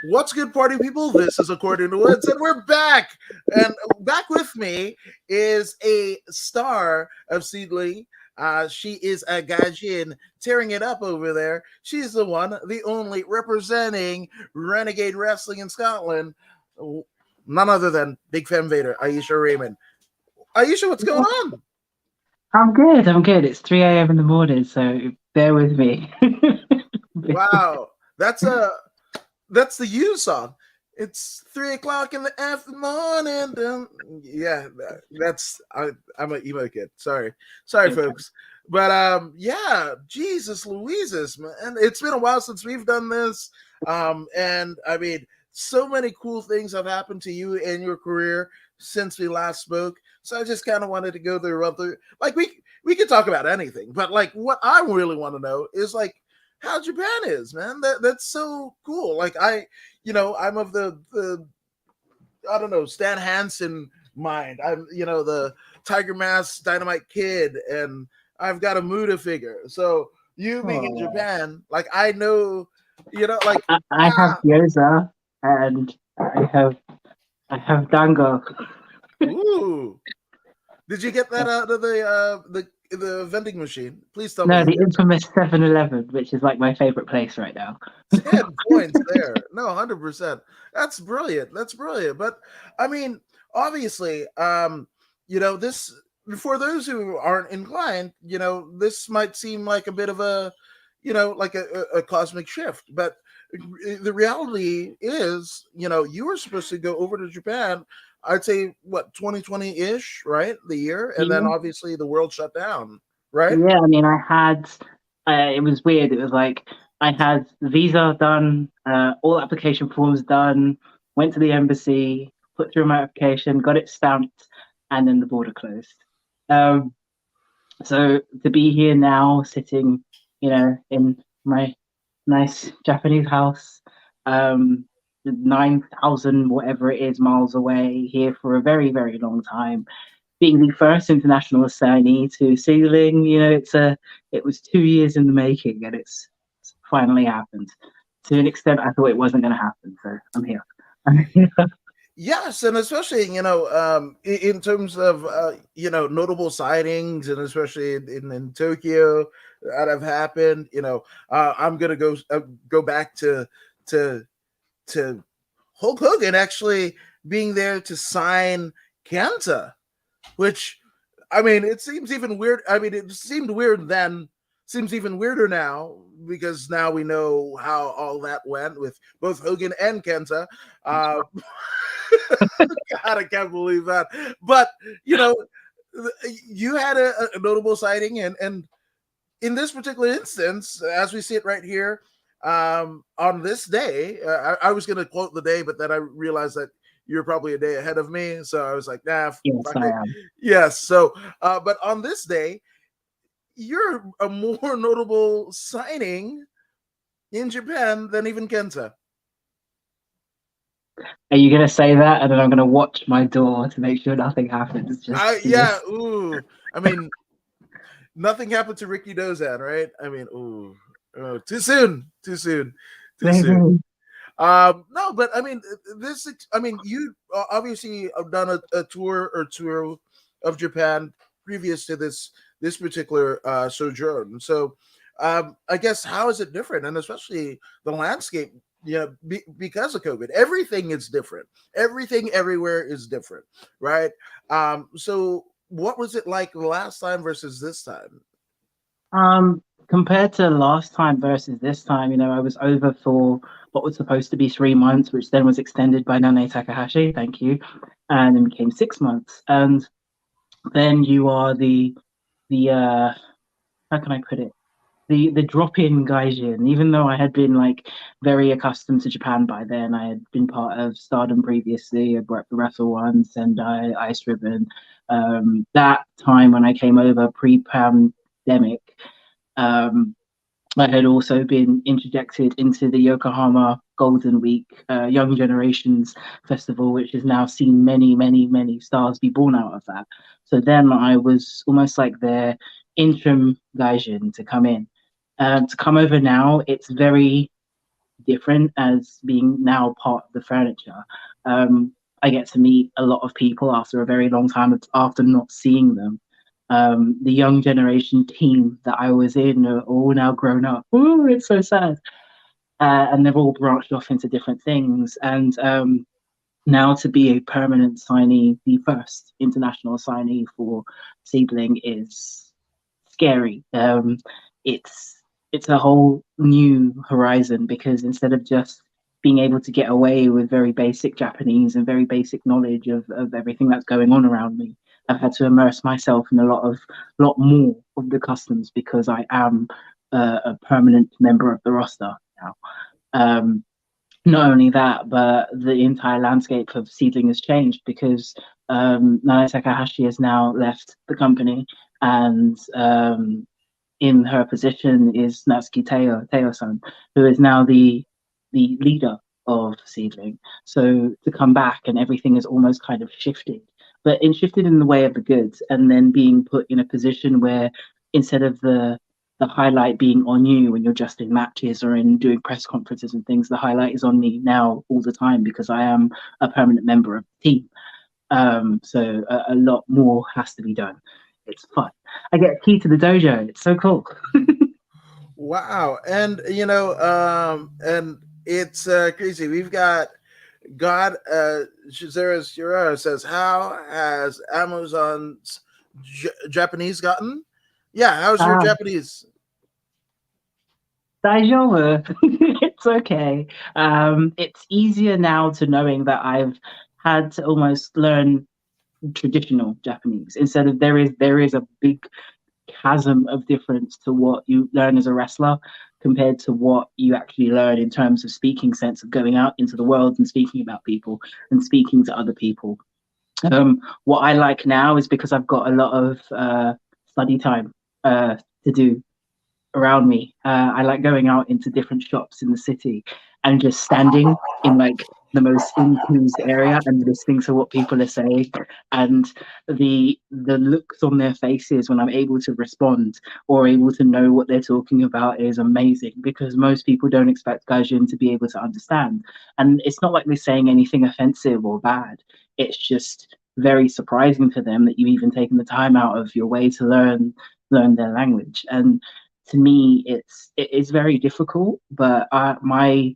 What's good, party people? This is According to Woods, and we're back. And back with me is a star of SEAdLINNG. She is a Gaijin tearing it up over there. She's the one, the only, representing Renegade Wrestling in Scotland. None other than BigFemVader Ayesha Raymond. Ayesha, what's going on? I'm good. I'm good. It's 3 a.m. in the morning, so bear with me. Wow, that's the you song. It's 3 o'clock in the afternoon. Yeah, I'm an emo kid. Sorry, folks. But yeah, Jesus Louises, man, it's been a while since we've done this. And I mean, so many cool things have happened to you in your career since we last spoke. So I just kind of wanted to go through, like we could talk about anything, but like what I really want to know is like how Japan is, man. That's so cool. Like I'm of the I don't know, Stan Hansen mind. I'm the Tiger Mask Dynamite Kid, and I've got a Muda figure. So you being in Japan, like I know, like I have gyoza and I have dango. Ooh. Did you get that out of the vending machine? Please tell me. No, the infamous 7-Eleven, which is like my favorite place right now. 10 points there. No, 100%. That's brilliant. But I mean, obviously, this, for those who aren't inclined, this might seem like a bit of a, like a cosmic shift. But the reality is, you were supposed to go over to Japan. I'd say what 2020-ish, right? The year, and then obviously the world shut down, right? Yeah, I mean, I had. It was weird. It was like I had the visa done, all application forms done, went to the embassy, put through my application, got it stamped, and then the border closed. So to be here now, sitting, in my nice Japanese house, 9,000 whatever it is miles away, here for a very, very long time, being the first international assignee to SEAdLINNG, it was 2 years in the making, and it's finally happened. To an extent, I thought it wasn't going to happen, so I'm here. Yes, and especially in terms of notable sightings, and especially in Tokyo that have happened. I'm gonna go back to Hulk Hogan actually being there to sign Kenta, which, I mean, it seems even weird. I mean, it seemed weird then, seems even weirder now, because now we know how all that went with both Hogan and Kenta. God, I can't believe that. But you had a notable sighting, and in this particular instance, as we see it right here, on this day, I was going to quote the day, but then I realized that you're probably a day ahead of me, so I was like, nah. Yes, I am. Yes. So, but on this day, you're a more notable signing in Japan than even Kenta. Are you going to say that, and then I'm going to watch my door to make sure nothing happens? Yeah. Ooh. I mean, nothing happened to Ricky Dozan, right? I mean, ooh. Oh, too soon. No, but I mean, you obviously have done a tour or two of Japan previous to this particular sojourn. So, I guess, how is it different, and especially the landscape? Because of COVID, everything is different. Everything everywhere is different, right? So, what was it like the last time versus this time? Compared to last time versus this time, I was over for what was supposed to be 3 months, which then was extended by Nane Takahashi, thank you, and then became 6 months. And then you are the how can I put it? The drop-in Gaijin. Even though I had been like very accustomed to Japan by then, I had been part of Stardom previously. I'd worked for Wrestle Once and Ice Ribbon. That time when I came over pre-pandemic, I had also been interjected into the Yokohama Golden Week Young Generations Festival, which has now seen many, many, many stars be born out of that. So then I was almost like their interim Gaijin to come in. To come over now, it's very different as being now part of the furniture. I get to meet a lot of people after a very long time after not seeing them. The young generation team that I was in are all now grown up. Ooh, it's so sad. And they've all branched off into different things. And now to be a permanent signee, the first international signee for SEAdLING is scary. It's a whole new horizon because instead of just being able to get away with very basic Japanese and very basic knowledge of everything that's going on around me, I've had to immerse myself in a lot more of the customs because I am a permanent member of the roster now. Not only that, but the entire landscape of SEAdLING has changed because Nana Takahashi has now left the company, and in her position is Natsuki Teo-san, who is now the leader of SEAdLING. So to come back and everything is almost kind of shifted, but shifted in the way of the goods, and then being put in a position where instead of the highlight being on you when you're just in matches or in doing press conferences and things, the highlight is on me now all the time because I am a permanent member of the team. So a lot more has to be done. It's fun. I get a key to the dojo. It's so cool. Wow. And and it's crazy. We've got God Shizera says, how has Amazon's Japanese gotten? Yeah, how's your Japanese? Daijoubu. It's okay. It's easier now to knowing that I've had to almost learn traditional Japanese instead of there is a big chasm of difference to what you learn as a wrestler compared to what you actually learn in terms of speaking sense of going out into the world and speaking about people and speaking to other people. What I like now is because I've got a lot of study time to do around me. I like going out into different shops in the city and just standing in like the most infused area and listening to what people are saying, and the looks on their faces when I'm able to respond or able to know what they're talking about is amazing because most people don't expect Gaijin to be able to understand. And it's not like they're saying anything offensive or bad. It's just very surprising to them that you've even taken the time out of your way to learn their language. And to me, it is very difficult, but my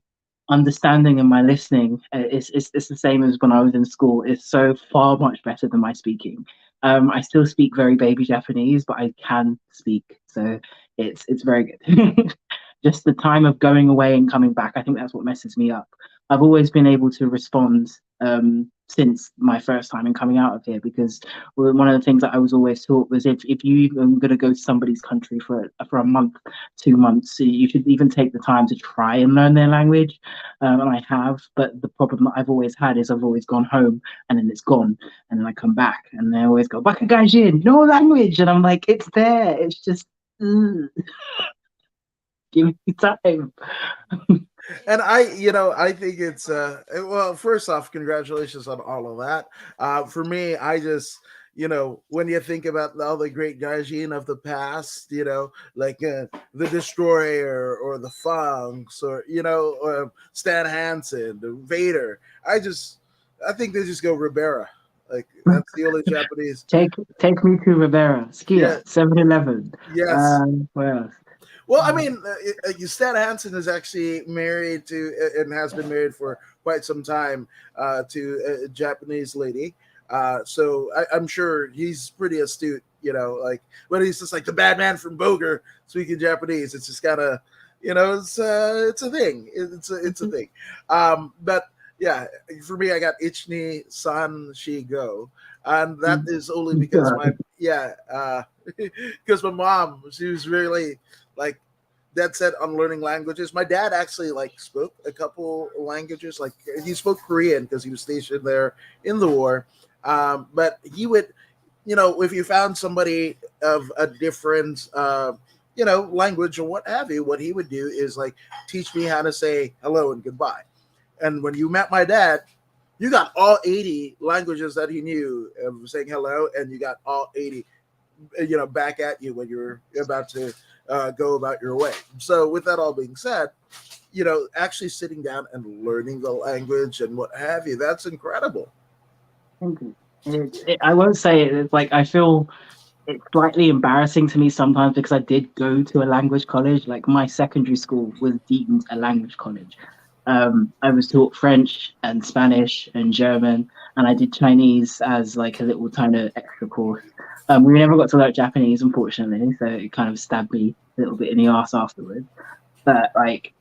understanding and my listening is the same as when I was in school. It's so far much better than my speaking. I still speak very baby Japanese, but I can speak, so it's very good. Just the time of going away and coming back, I think that's what messes me up. I've always been able to respond since my first time in coming out of here because one of the things that I was always taught was if you are going to go to somebody's country for a month, 2 months, so you should even take the time to try and learn their language. And I have, but the problem that I've always had is I've always gone home and then it's gone, and then I come back and they always go, "Baka Gaijin, no language," and I'm like, "It's there. It's just." Give me time. And I think it's well, first off, congratulations on all of that. For me, I just when you think about all the great Gaijin of the past, like the Destroyer or the Funks or Stan Hansen, the Vader, I think they just go Ribera. Like that's the only Japanese. Take me to Rivera. Skia, Yeah. 7-Eleven. Yes. Where else? Well, I mean, Stan Hansen is actually married to and has been married for quite some time to a Japanese lady. So I'm sure he's pretty astute, like when he's just like the bad man from Boger speaking Japanese. It's just kind of, it's a thing. It's a thing. But yeah, for me, I got Ichni San Shi Go, and that is only because because my mom, she was really like dead set on learning languages. My dad actually spoke a couple languages. Like he spoke Korean because he was stationed there in the war. But he would, if you found somebody of a different, language or what have you, what he would do is teach me how to say hello and goodbye. And when you met my dad, you got all 80 languages that he knew of saying hello, and you got all 80, back at you when you're about to go about your way. So with that all being said, actually sitting down and learning the language and what have you. That's incredible. Thank you. I won't say it. It's like I feel it's slightly embarrassing to me sometimes because I did go to a language college. Like my secondary school was deemed a language college. I was taught French and Spanish and German, and I did Chinese as like a little kind of extra course. We never got to learn Japanese, unfortunately, so it kind of stabbed me a little bit in the ass afterwards. But like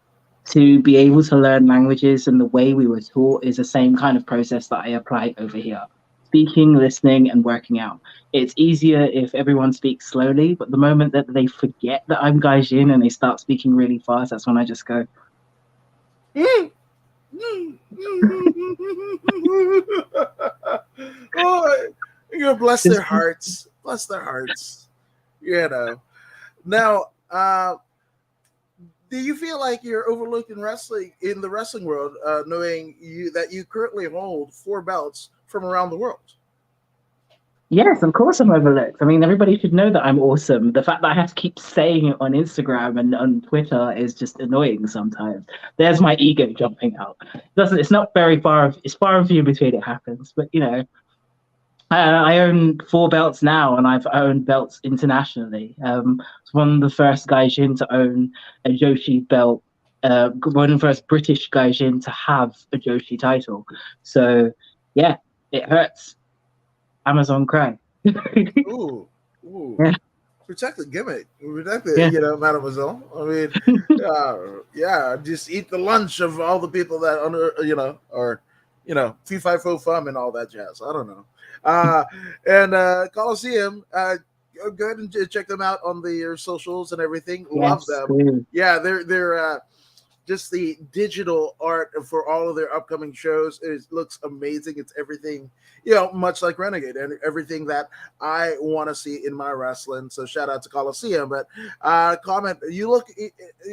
to be able to learn languages and the way we were taught is the same kind of process that I apply over here. Speaking, listening, and working out. It's easier if everyone speaks slowly, but the moment that they forget that I'm Gaijin and they start speaking really fast, that's when I just go. Oh, bless their hearts. Bless their hearts. Now, do you feel like you're overlooked in the wrestling world, knowing that you currently hold 4 belts from around the world? Yes, of course I'm overlooked. I mean, everybody should know that I'm awesome. The fact that I have to keep saying it on Instagram and on Twitter is just annoying sometimes. There's my ego jumping out. It's not very far. It's far and few between it happens, but I own 4 belts now, and I've owned belts internationally. I was one of the first Gaijin to own a joshi belt. One of the first British Gaijin to have a joshi title. So yeah, it hurts. Amazon cry. Ooh. Yeah. Protect the gimmick. Protect the, mademoiselle. I mean, just eat the lunch of all the people that or fee fi fo fum and all that jazz. I don't know. And Coliseum, go ahead and check them out on their socials and everything. Love them. Cool. Yeah, they're just the digital art for all of their upcoming shows looks amazing. It's everything, much like Renegade and everything that I want to see in my wrestling. So shout out to Coliseum. But comment, you look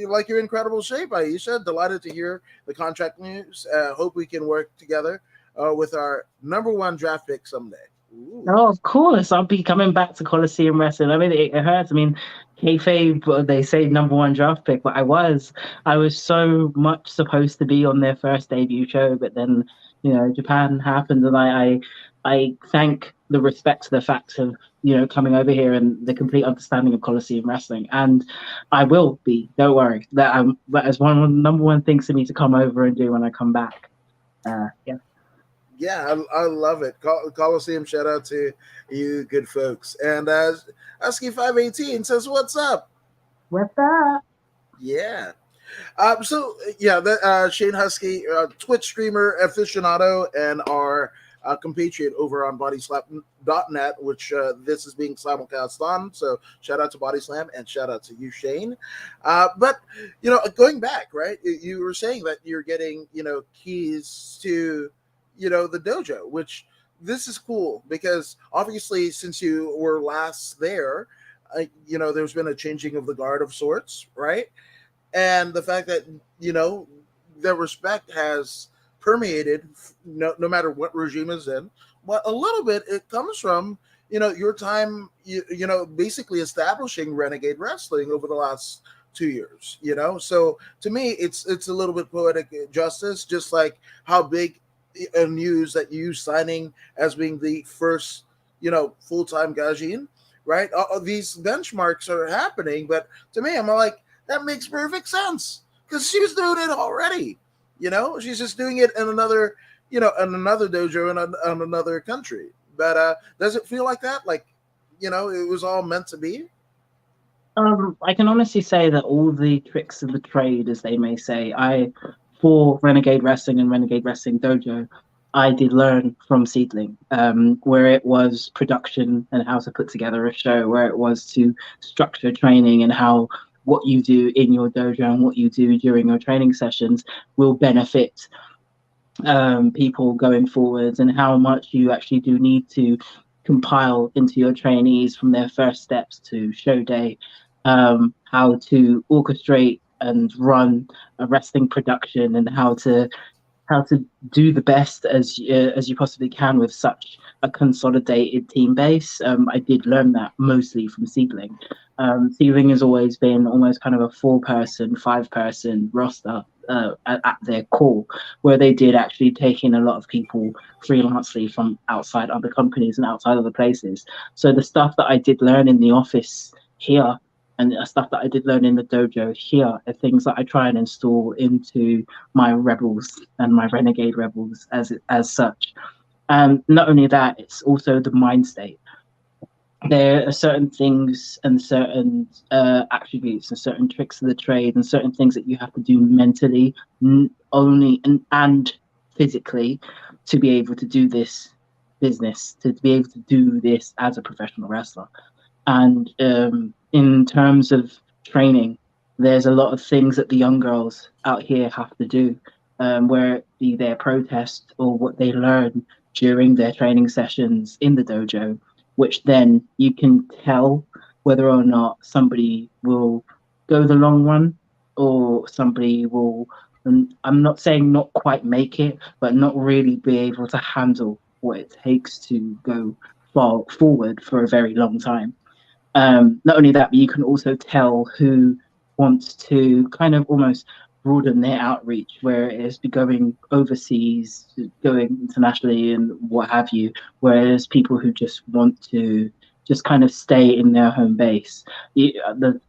like you're in incredible shape, Ayesha. Delighted to hear the contract news. Hope we can work together with our number 1 draft pick someday. Ooh. Oh, of course. I'll be coming back to Coliseum Wrestling. I mean, it hurts. I mean, kayfabe, they say number 1 draft pick, but I was so much supposed to be on their first debut show, but then, Japan happened, and I thank the respect to the fact of, coming over here and the complete understanding of Coliseum Wrestling. And I will be, don't worry. That is one of the number 1 things for me to come over and do when I come back. Yeah. Yeah, I love it. Coliseum, shout out to you good folks. And Husky518 says, what's up? What's up? Yeah. That Shane Husky, Twitch streamer aficionado, and our compatriot over on bodyslam.net, which this is being simulcast on. So shout out to Bodyslam and shout out to you, Shane. But going back, right? You were saying that you're getting, keys to the dojo, which this is cool because obviously since you were last there, there's been a changing of the guard of sorts, right? And the fact that, the respect has permeated no matter what regime is in, but a little bit it comes from, your time, basically establishing Renegade Wrestling over the last 2 years, So to me, it's a little bit poetic justice, just like how big news that you signing as being the first, full-time Gaijin, right? These benchmarks are happening, but to me, I'm like, that makes perfect sense because she was doing it already. She's just doing it in another, in another dojo in another country. But does it feel like that? Like, it was all meant to be? I can honestly say that all the tricks of the trade, as they may say, for Renegade Wrestling and Renegade Wrestling Dojo, I did learn from SEAdLINNG, where it was production and how to put together a show, where it was to structure training and how what you do in your dojo and what you do during your training sessions will benefit people going forwards, and how much you actually do need to compile into your trainees from their first steps to show day, how to orchestrate and run a wrestling production, and how to do the best as you possibly can with such a consolidated team base. I did learn that mostly from SEAdLINNG. SEAdLINNG has always been almost kind of a 4-person, 5-person roster at their core, where they did actually take in a lot of people freelancely from outside other companies and outside other places. So the stuff that I did learn in the office here and the stuff that I did learn in the dojo here are things that I try and install into my rebels and my renegade rebels as such. And not only that, it's also the mind state. There are certain things and certain attributes and certain tricks of the trade and certain things that you have to do mentally only and physically to be able to do this business, to be able to do this as a professional wrestler. And in terms of training, there's a lot of things that the young girls out here have to do, where it be their protest or what they learn during their training sessions in the dojo, which then you can tell whether or not somebody will go the long run or somebody will, and I'm not saying not quite make it, but not really be able to handle what it takes to go far forward for a very long time. Not only that, but you can also tell who wants to kind of almost broaden their outreach, where it is going overseas, going internationally, and what have you. Whereas people who just want to just kind of stay in their home base,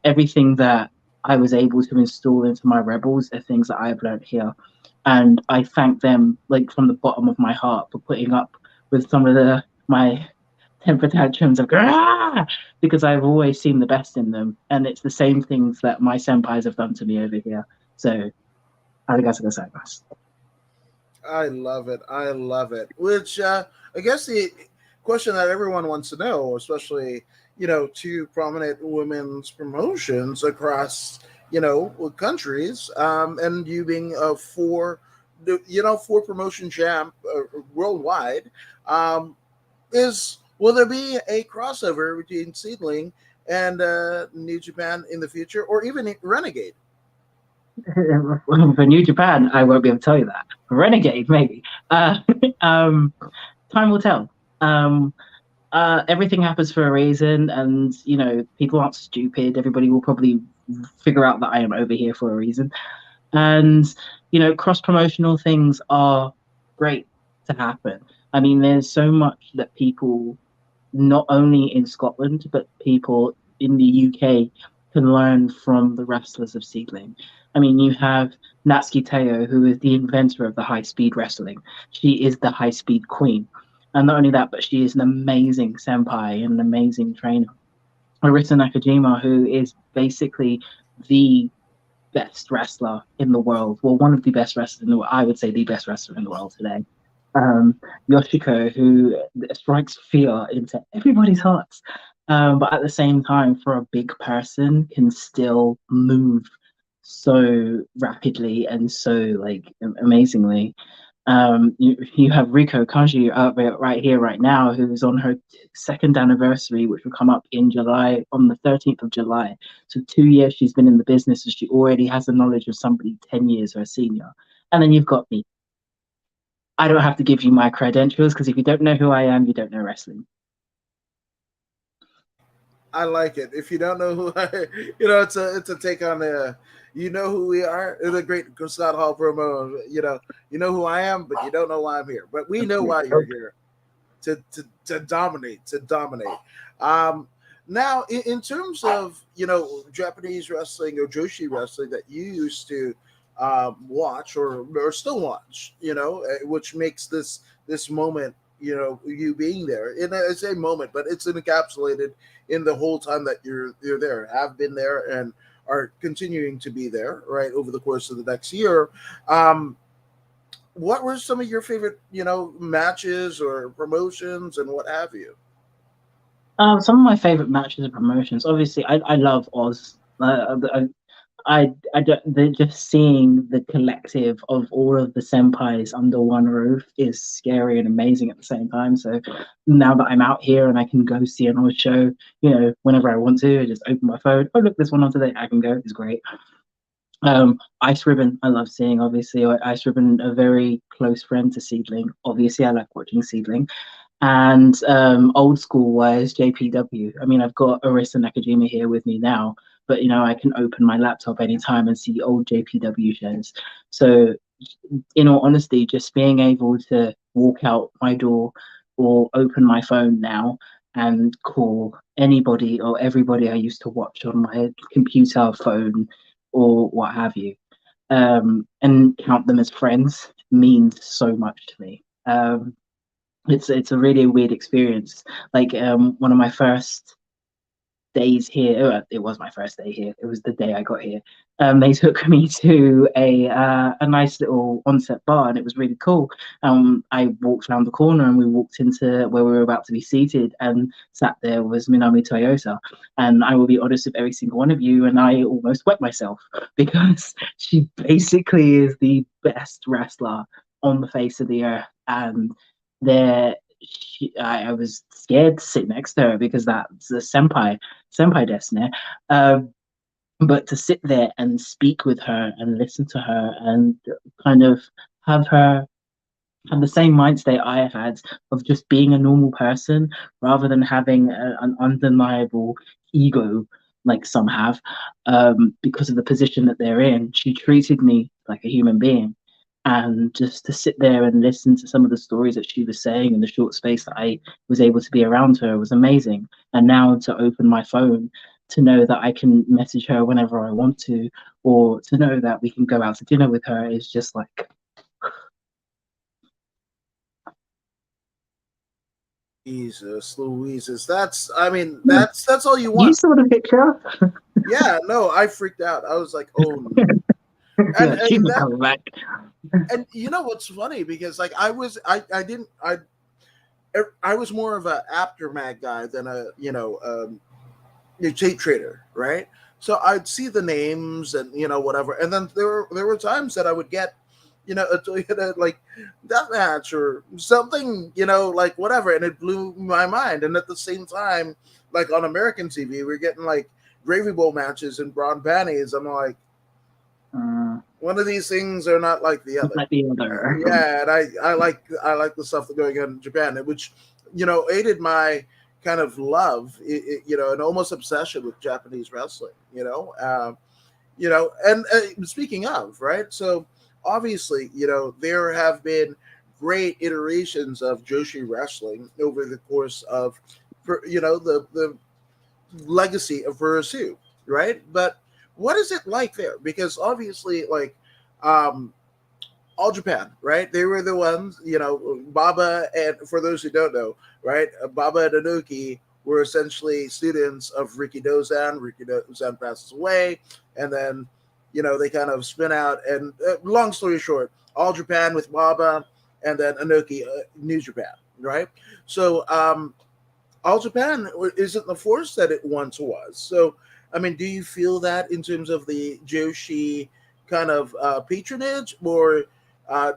everything that I was able to install into my rebels are things that I've learned here, and I thank them like from the bottom of my heart for putting up with some of my temper tantrums of because I've always seen the best in them, and it's the same things that my senpais have done to me over here. So, arigatou gozaimasu. I love it. I love it. Which I guess the question that everyone wants to know, especially two prominent women's promotions across countries, and you being a four promotion champ worldwide, is will there be a crossover between SEAdLINNG and New Japan in the future, or even Renegade? For New Japan, I won't be able to tell you that. Renegade, maybe. Um, time will tell. Um, Everything happens for a reason, and people aren't stupid. Everybody will probably figure out that I am over here for a reason. And cross promotional things are great to happen. I mean, there's so much that people, not only in Scotland, but people in the UK can learn from the wrestlers of SEAdLINNG. I mean, you have Natsuki Teo, who is the inventor of the high speed wrestling. She is the high speed queen. And not only that, but she is an amazing senpai and an amazing trainer. Arisa Nakajima, who is basically the best wrestler in the world. Well, one of the best wrestlers in the world. I would say the best wrestler in the world today. Yoshiko, who strikes fear into everybody's hearts, but at the same time, for a big person, can still move so rapidly and so like amazingly. You have Riko Kaji right here, right now, who is on her second anniversary, which will come up in July, on the 13th of July. So 2 years she's been in the business, and she already has the knowledge of somebody 10 years her senior. And then you've got me. I don't have to give you my credentials, because if you don't know who I am, you don't know wrestling. I like it. If you don't know who I, it's a take on the, who we are. It's a great Scott Hall promo. You know who I am, but you don't know why I'm here. But we know why you're here, to dominate, to dominate. Now, in terms of Japanese wrestling or joshi wrestling that you used to watch or still watch, which makes this moment, you being there. And I say moment, but it's encapsulated in the whole time that you're there, have been there, and are continuing to be there, right, over the course of the next year. What were some of your favorite, matches or promotions and what have you? Some of my favorite matches and promotions. Obviously, I love Oz. Just seeing the collective of all of the senpais under one roof is scary and amazing at the same time. So now that I'm out here and I can go see an Oz show, whenever I want to, I just open my phone. Oh, look, there's one on today. I can go. It's great. Ice Ribbon, I love seeing. Obviously, Ice Ribbon, a very close friend to SEAdLINNG. Obviously, I like watching SEAdLINNG. And old school wise, JPW. I mean, I've got Arisa Nakajima here with me now, but I can open my laptop anytime and see old JPW shows. So in all honesty, just being able to walk out my door or open my phone now and call anybody or everybody I used to watch on my computer, phone, or what have you, and count them as friends means so much to me. It's a really weird experience. Like one of my first days here. It was my first day here. It was the day I got here. They took me to a nice little onset bar, and it was really cool. I walked around the corner, and we walked into where we were about to be seated, and sat there was Minami Toyota. And I will be honest with every single one of you, and I almost wet myself because she basically is the best wrestler on the face of the earth, and there. I was scared to sit next to her because that's a senpai destiny. But to sit there and speak with her and listen to her and kind of have her have the same mind state I had of just being a normal person rather than having an undeniable ego like some have, because of the position that they're in. She treated me like a human being. And just to sit there and listen to some of the stories that she was saying in the short space that I was able to be around her was amazing. And now to open my phone to know that I can message her whenever I want to, or to know that we can go out to dinner with her is just like, Jesus Louises. That's all you you want. saw the picture. Yeah, no, I freaked out. I was like, oh no. and Yeah, she's and not that coming back. and you know what's funny, because like I didn't I was more of an aftermath guy than a tape trader, right? So I'd see the names and whatever, and then there were times that I would get a Toyota like that match or something, like whatever, and it blew my mind. And at the same time, like on American TV, we're getting like gravy bowl matches and brown panties. I'm like, one of these things are not like the other. Like the other. Yeah, and I like the stuff that's going on in Japan, which aided my kind of love, and almost obsession with Japanese wrestling. And speaking of, right, so obviously, there have been great iterations of joshi wrestling over the course of, the legacy of Furusu, right? But what is it like there? Because obviously, like, um, All Japan, right? They were the ones, Baba, and for those who don't know, right, Baba and Inoki were essentially students of Ricky Dozan. Ricky Dozan passes away, and then, they kind of spin out. And long story short, All Japan with Baba, and then Inoki, New Japan, right? So, All Japan isn't the force that it once was. So, I mean, do you feel that in terms of the Joshi kind of patronage, or uh,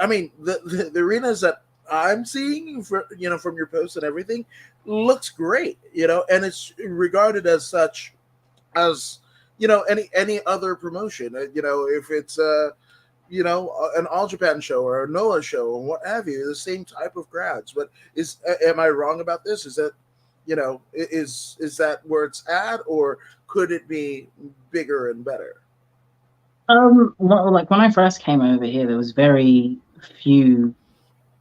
I mean, the arenas that I'm seeing, from your posts and everything, looks great, and it's regarded as such as any other promotion. If it's an All Japan show or a Noah show or what have you, the same type of crowds. But am I wrong about this? Is that is that where it's at, or could it be bigger and better? Well, like when I first came over here, there was very few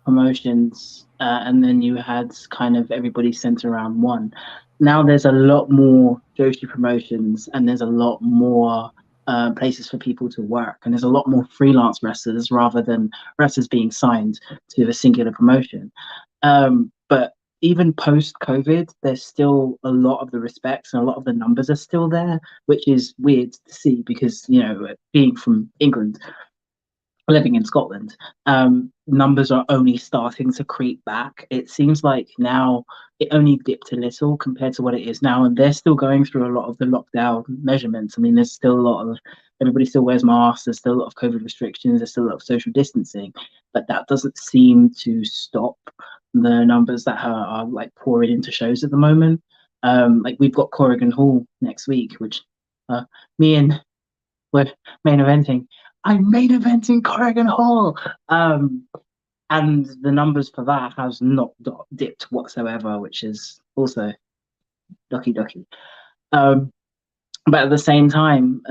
promotions, and then you had kind of everybody centered around one. Now there's a lot more Joshi promotions, and there's a lot more places for people to work, and there's a lot more freelance wrestlers rather than wrestlers being signed to a singular promotion. But even post COVID, there's still a lot of the respects and a lot of the numbers are still there, which is weird to see because, being from England, living in Scotland, numbers are only starting to creep back. It seems like now it only dipped a little compared to what it is now, and they're still going through a lot of the lockdown measurements. I mean, there's still a lot of everybody still wears masks. There's still a lot of COVID restrictions. There's still a lot of social distancing, but that doesn't seem to stop the numbers that are like pouring into shows at the moment. Like we've got Corrigan Hall next week, which me and we're main eventing. I'm main eventing Corrigan Hall. And the numbers for that has not dipped whatsoever, which is also ducky ducky. Um, but at the same time,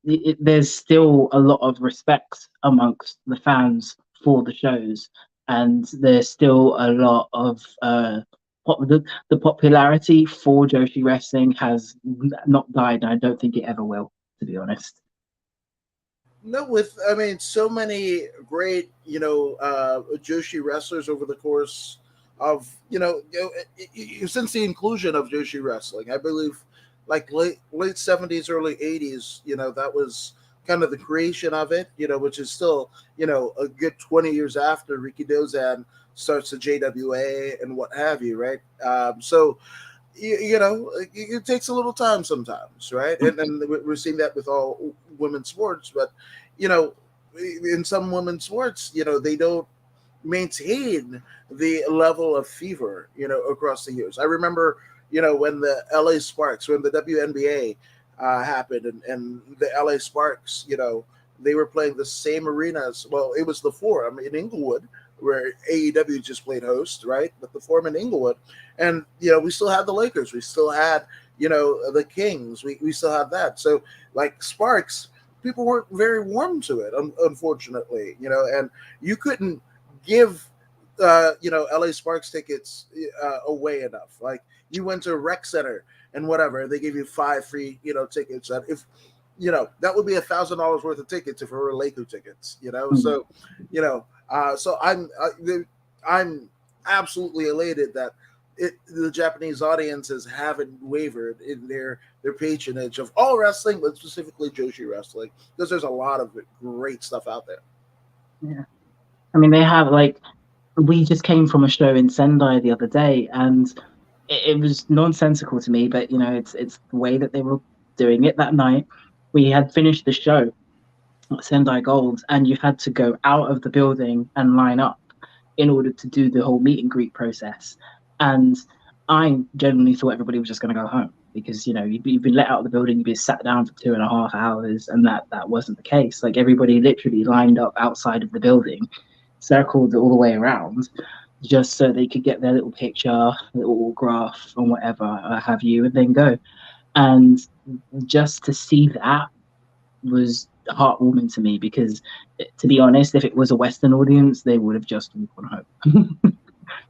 there's still a lot of respect amongst the fans for the shows, and there's still a lot of the popularity for Joshi wrestling has not died, and I don't think it ever will, to be honest. No, with I mean, so many great Joshi wrestlers over the course of since the inclusion of Joshi wrestling, I believe, like late '70s, early '80s. That was kind of the creation of it. Which is still a good 20 years after Ricky Dozan starts the JWA and what have you, right? So it takes a little time sometimes, right? And we're seeing that with all women's sports, but you know, in some women's sports, they don't maintain the level of fever, across the years. I remember, when the LA Sparks, when the WNBA happened, and the LA Sparks, they were playing the same arenas. Well, it was the Forum in Inglewood, where AEW just played host, right? But the Forum in Inglewood, and we still had the Lakers, we still had the Kings, we still had that. So like Sparks, people weren't very warm to it, unfortunately, and you couldn't give LA Sparks tickets away enough. Like you went to a rec center and whatever, they gave you 5 free tickets. And if that would be $1,000 worth of tickets if it were Laker tickets. So so I'm absolutely elated that the Japanese audiences haven't wavered in their patronage of all wrestling, but specifically Joshi wrestling, because there's a lot of great stuff out there. Yeah, I mean, they have we just came from a show in Sendai the other day, and it was nonsensical to me, but it's the way that they were doing it that night. We had finished the show at Sendai Gold, and you had to go out of the building and line up in order to do the whole meet and greet process. And I genuinely thought everybody was just going to go home because you've been let out of the building, you've been sat down for 2.5 hours, and that wasn't the case. Like everybody literally lined up outside of the building, circled all the way around, just so they could get their little picture, little autograph, and whatever have you, and then go. And just to see that was heartwarming to me because, to be honest, if it was a Western audience, they would have just gone home.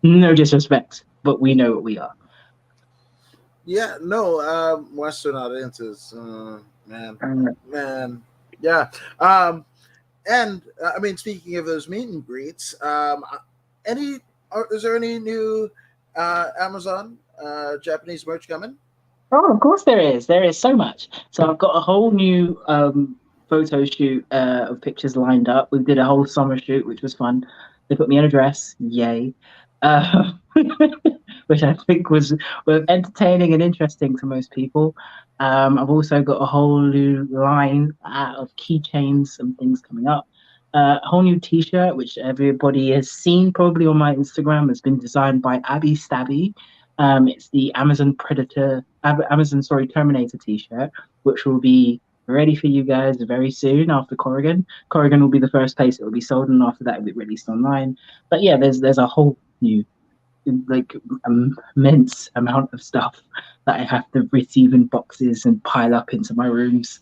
No disrespect, but we know what we are. Yeah, no, Western audiences, man, yeah. And I mean, speaking of those meet and greets, is there any new Amazon Japanese merch coming? Oh, of course there is. There is so much. So I've got a whole new photo shoot of pictures lined up. We did a whole summer shoot, which was fun. They put me in a dress, yay, which I think was entertaining and interesting to most people. I've also got a whole new line of keychains and things coming up. A whole new T-shirt, which everybody has seen probably on my Instagram, has been designed by Abby Stabby. It's the Terminator T-shirt, which will be ready for you guys very soon after Corrigan. Corrigan will be the first place it will be sold, and after that it'll be released online. But yeah, there's a whole new immense amount of stuff that I have to receive in boxes and pile up into my rooms.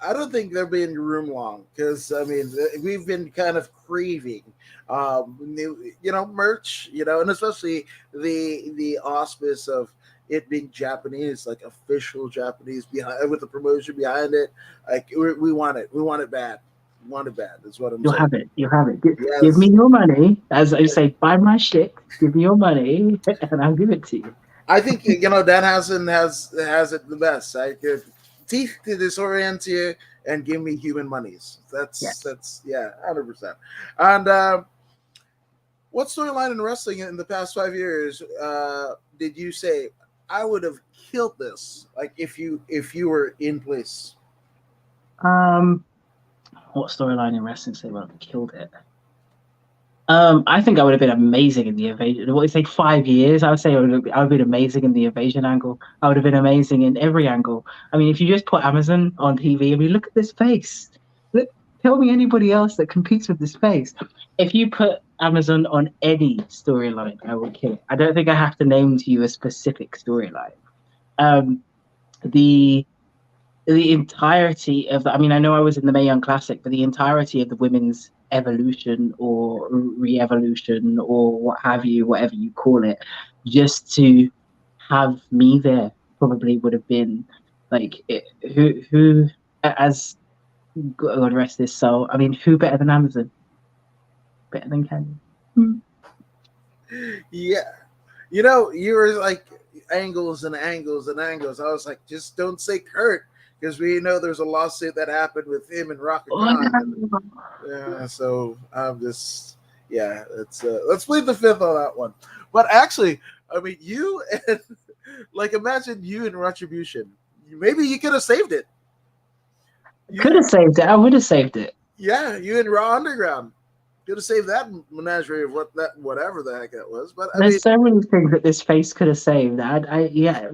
I don't think they'll be in your room long because I mean we've been kind of craving, merch, and especially the auspice of it being Japanese, like official Japanese behind with the promotion behind it. Like we want it bad. We want it bad. Is what I'm saying. You'll have it. Give me your money, as I say. Buy my shit. Give me your money, and I'll give it to you. I think Danhausen has it the best. I could teeth to disorient you and give me human monies. That's 100%. And what storyline in wrestling in the past 5 years did you say I would have killed this? Like if you were in place. What storyline in wrestling say would have killed it? I think I would have been amazing in the invasion. What you say, 5 years? I would say I would have been amazing in the invasion angle. I would have been amazing in every angle. I mean, if you just put Amazon on TV, I mean, look at this face. Tell me anybody else that competes with this face. If you put Amazon on any storyline, I will kill it. I don't think I have to name to you a specific storyline. Um, the the entirety of I mean, I know I was in the Mae Young Classic, but the entirety of the women's evolution or re-evolution or what have you, whatever you call it, just to have me there probably would have been like who as God rest his soul. I mean, who better than Amazon? Better than Kenny? Yeah. You know, you were like angles and angles and angles. I was like, just don't say Kurt, because we know there's a lawsuit that happened with him and Raka Oh, Khan. And, no. yeah, so I'm just, yeah, let's plead the fifth on that one. But actually, I mean, you and like imagine you and Retribution. Maybe you could have saved it. Could have saved it. I would have saved it. Yeah, you and Raw Underground could have saved that menagerie of whatever the heck that was. But I There's mean, so many things that this face could have saved. Yeah,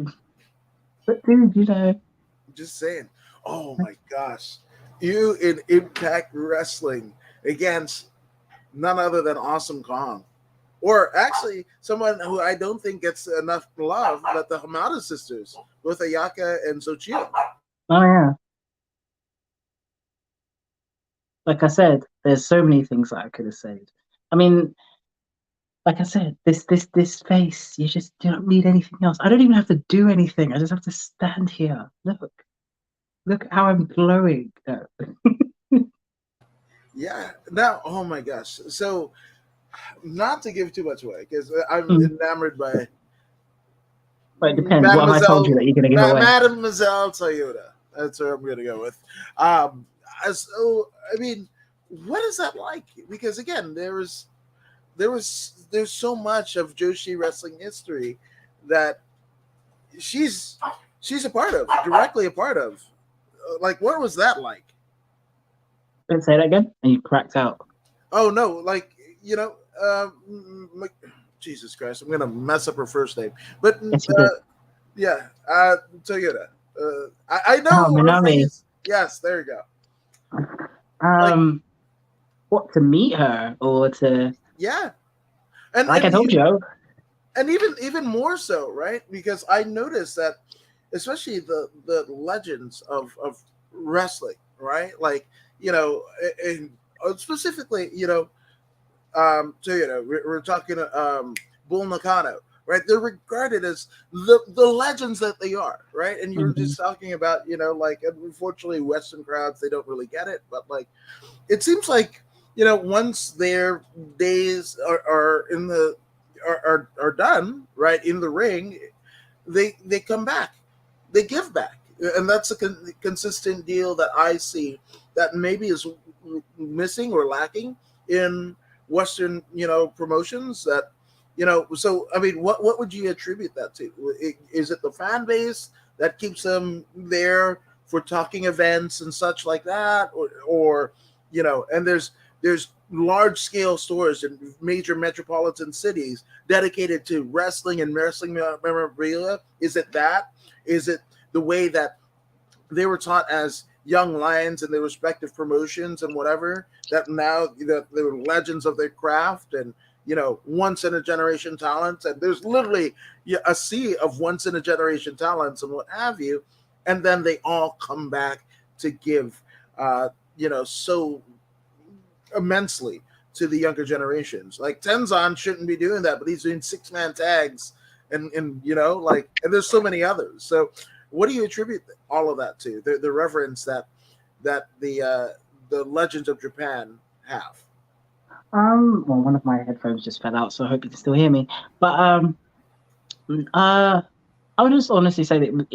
but dude, just saying. Oh my gosh, you in Impact Wrestling against none other than Awesome Kong, or actually someone who I don't think gets enough love, but the Hamada sisters, with Ayaka and Sochio. oh yeah. Like I said, there's so many things that I could have saved. I mean, like I said, this face, you don't need anything else. I don't even have to do anything. I just have to stand here. Look how I'm glowing. Yeah. Now, oh my gosh. So, not to give too much away, because I'm Mm. enamored by But it depends. What have I told you that you're gonna give away? Mademoiselle Toyota. That's what I'm going to go with. So, I mean, what is that like? Because again, there's so much of Joshi wrestling history that she's a part of, directly a part of. Like, what was that like? Don't say that again. And you cracked out. Oh no, like Jesus Christ, I'm gonna mess up her first name, but Yes, you did. yeah, Toyota. I Oh, know her Minami. face. Yes, there you go. Like, What, to meet her or to, yeah, and like I told you? and even more so, right? Because I noticed that, especially the legends of wrestling, right? Like, and specifically, so we're talking Bull Nakano, right? They're regarded as the legends that they are, right? And you were just talking about, like, unfortunately Western crowds, they don't really get it, but like it seems like, once their days are in the are done, right, in the ring, they come back, they give back, and that's a consistent deal that I see that maybe is missing or lacking in Western, promotions. That, so I mean, what would you attribute that to? Is it the fan base that keeps them there for talking events and such like that, or and there's large scale stores in major metropolitan cities dedicated to wrestling and wrestling memorabilia? Is it that? Is it the way that they were taught as young lions in their respective promotions and whatever, that now they're legends of their craft, and once in a generation talents, and there's literally a sea of once in a generation talents and what have you, and then they all come back to give so immensely to the younger generations. Like Tenzon shouldn't be doing that, but he's doing 6-man tags, and like, and there's so many others. So what do you attribute all of that to? The reverence that the legends of Japan have. Well, one of my headphones just fell out, so I hope you can still hear me. But uh, I would just honestly say that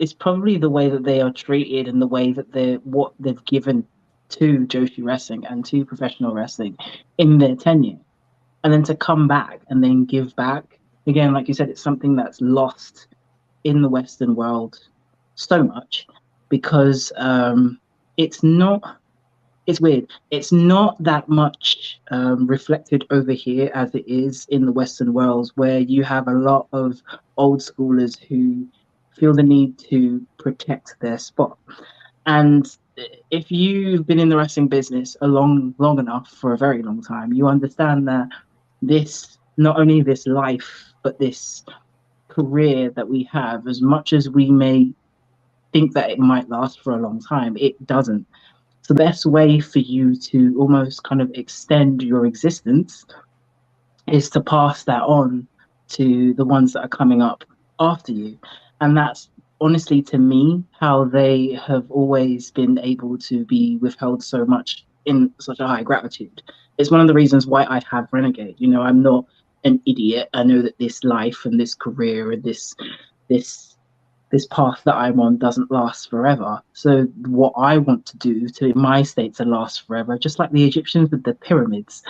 it's probably the way that they are treated and the way that what they've given to Joshi wrestling and to professional wrestling in their tenure, and then to come back and then give back again, like you said, it's something that's lost in the Western world so much because it's not. It's weird. It's not that much reflected over here as it is in the Western world, where you have a lot of old schoolers who feel the need to protect their spot. And if you've been in the wrestling business long enough, for a very long time, you understand that this, not only this life, but this career that we have, as much as we may think that it might last for a long time, it doesn't. So the best way for you to almost kind of extend your existence is to pass that on to the ones that are coming up after you. And that's honestly, to me, how they have always been able to be withheld so much in such a high gratitude. It's one of the reasons why I have Renegade. You know, I'm not an idiot. I know that this life and this career and this this path that I'm on doesn't last forever. So what I want to do to my state to last forever, just like the Egyptians with the pyramids,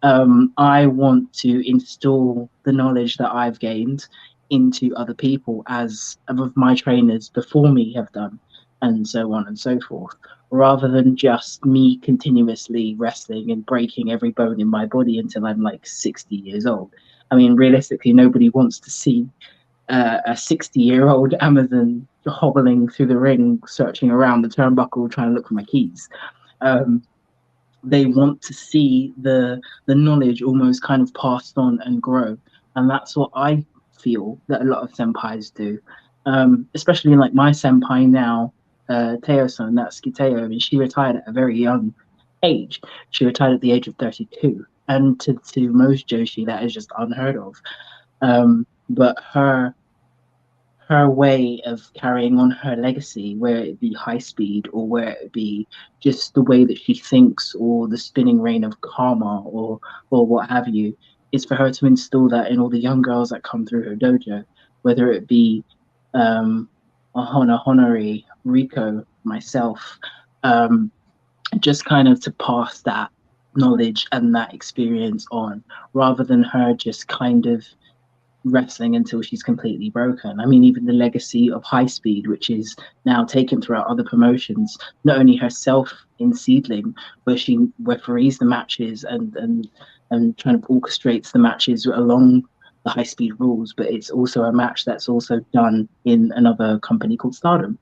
I want to install the knowledge that I've gained into other people, as of my trainers before me have done, and so on and so forth, rather than just me continuously wrestling and breaking every bone in my body until I'm like 60 years old. I mean, realistically, nobody wants to see a 60-year-old Amazon hobbling through the ring, searching around the turnbuckle, trying to look for my keys. They want to see the knowledge almost kind of passed on and grow, and that's what I feel that a lot of senpais do. Especially like my senpai now, Teo-san, Natsuki Teo. I mean, she retired at a very young age. She retired at the age of 32, and to most joshi, that is just unheard of. But her way of carrying on her legacy, where it be high speed or where it be just the way that she thinks or the spinning reign of karma or what have you, is for her to instill that in all the young girls that come through her dojo, whether it be Honori, Rico, myself, just kind of to pass that knowledge and that experience on, rather than her just kind of wrestling until she's completely broken. I mean, even the legacy of High Speed, which is now taken throughout other promotions, not only herself in SEAdLINNG, where she referees the matches and kind of orchestrates the matches along the High Speed rules, but it's also a match that's also done in another company called Stardom.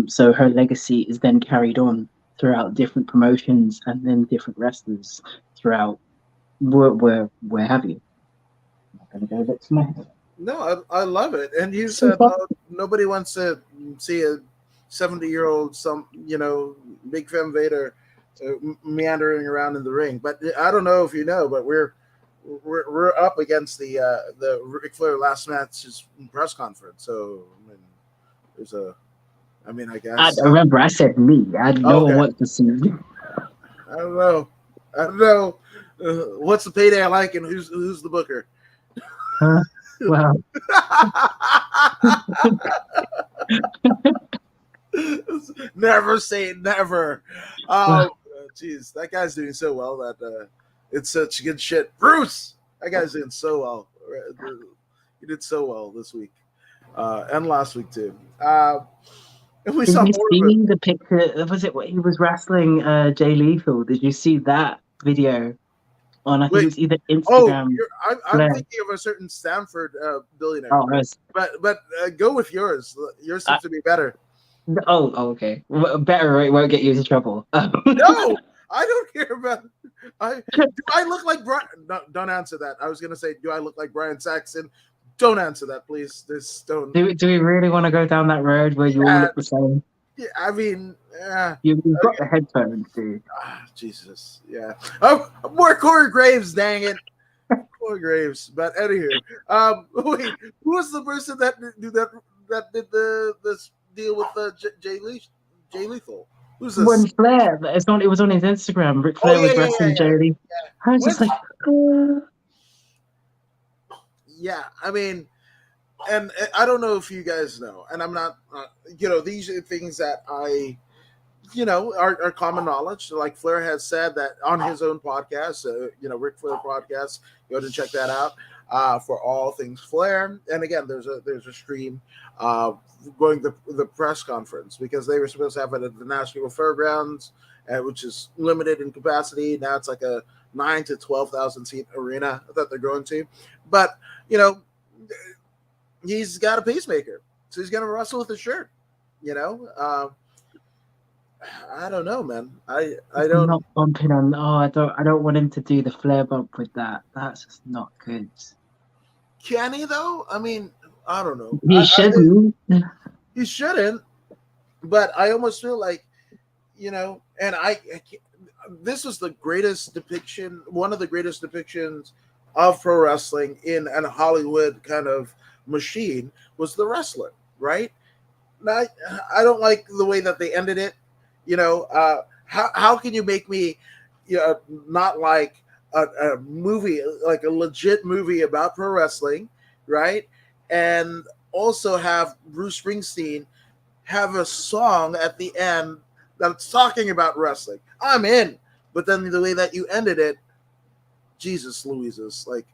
So her legacy is then carried on throughout different promotions and then different wrestlers throughout where have you. I'm gonna go back to my head. No, I love it. And you said nobody wants to see a 70-year-old, big Fem Vader meandering around in the ring. But I don't know if you know, but we're up against the Ric Flair last match's press conference. So I guess. I remember I said me. No one wants to see me. I don't know. What's the payday like, and who's the booker? Well, never say never. Jeez, that guy's doing so well that it's such good shit. Bruce, that guy's doing so well. He did so well this week and last week too. And we did saw you more see the picture? Was it he was wrestling Jay Lethal? Did you see that video? On I think it was either Instagram. I'm thinking of a certain Stanford billionaire. Oh, but go with yours. Yours seems to be better. Oh, okay. Better, right? Won't get you into trouble. No, I don't care about. Do I look like Brian? No, don't answer that. I was gonna say, do I look like Brian Saxon? Don't answer that, please. Don't. Do we really want to go down that road where you all look the same? Yeah, I mean, you've got the headphones, dude. Jesus, yeah. Oh, more Corey Graves, dang it, Corey Graves. But anywho, wait, who was the person that did this deal with Jay Lethal? Who's this? When Flair, it was on his Instagram. Ric Flair was wrestling Jay Lethal. I was just like, yeah. I mean. And I don't know if you guys know, and I'm not, these are things that are common knowledge. Like Flair has said that on his own podcast, Ric Flair podcast, go to check that out for all things Flair. And again, there's a stream going to the press conference because they were supposed to have it at the National Fairgrounds, which is limited in capacity. Now it's like a 9,000 to 12,000 seat arena that they're going to, but he's got a pacemaker, so he's going to wrestle with his shirt, I don't know, man. I don't. Not bumping on. Oh, I don't want him to do the flare bump with that. That's just not good. Can he though? I mean, I don't know. He shouldn't. He shouldn't. But I almost feel like, and this was the greatest depiction, one of the greatest depictions of pro wrestling in an Hollywood kind of machine was the wrestler, right? Now, I don't like the way that they ended it. How can you make me, not like a movie, like a legit movie about pro wrestling, right? And also have Bruce Springsteen have a song at the end that's talking about wrestling. I'm in. But then the way that you ended it, Jesus Louises, like,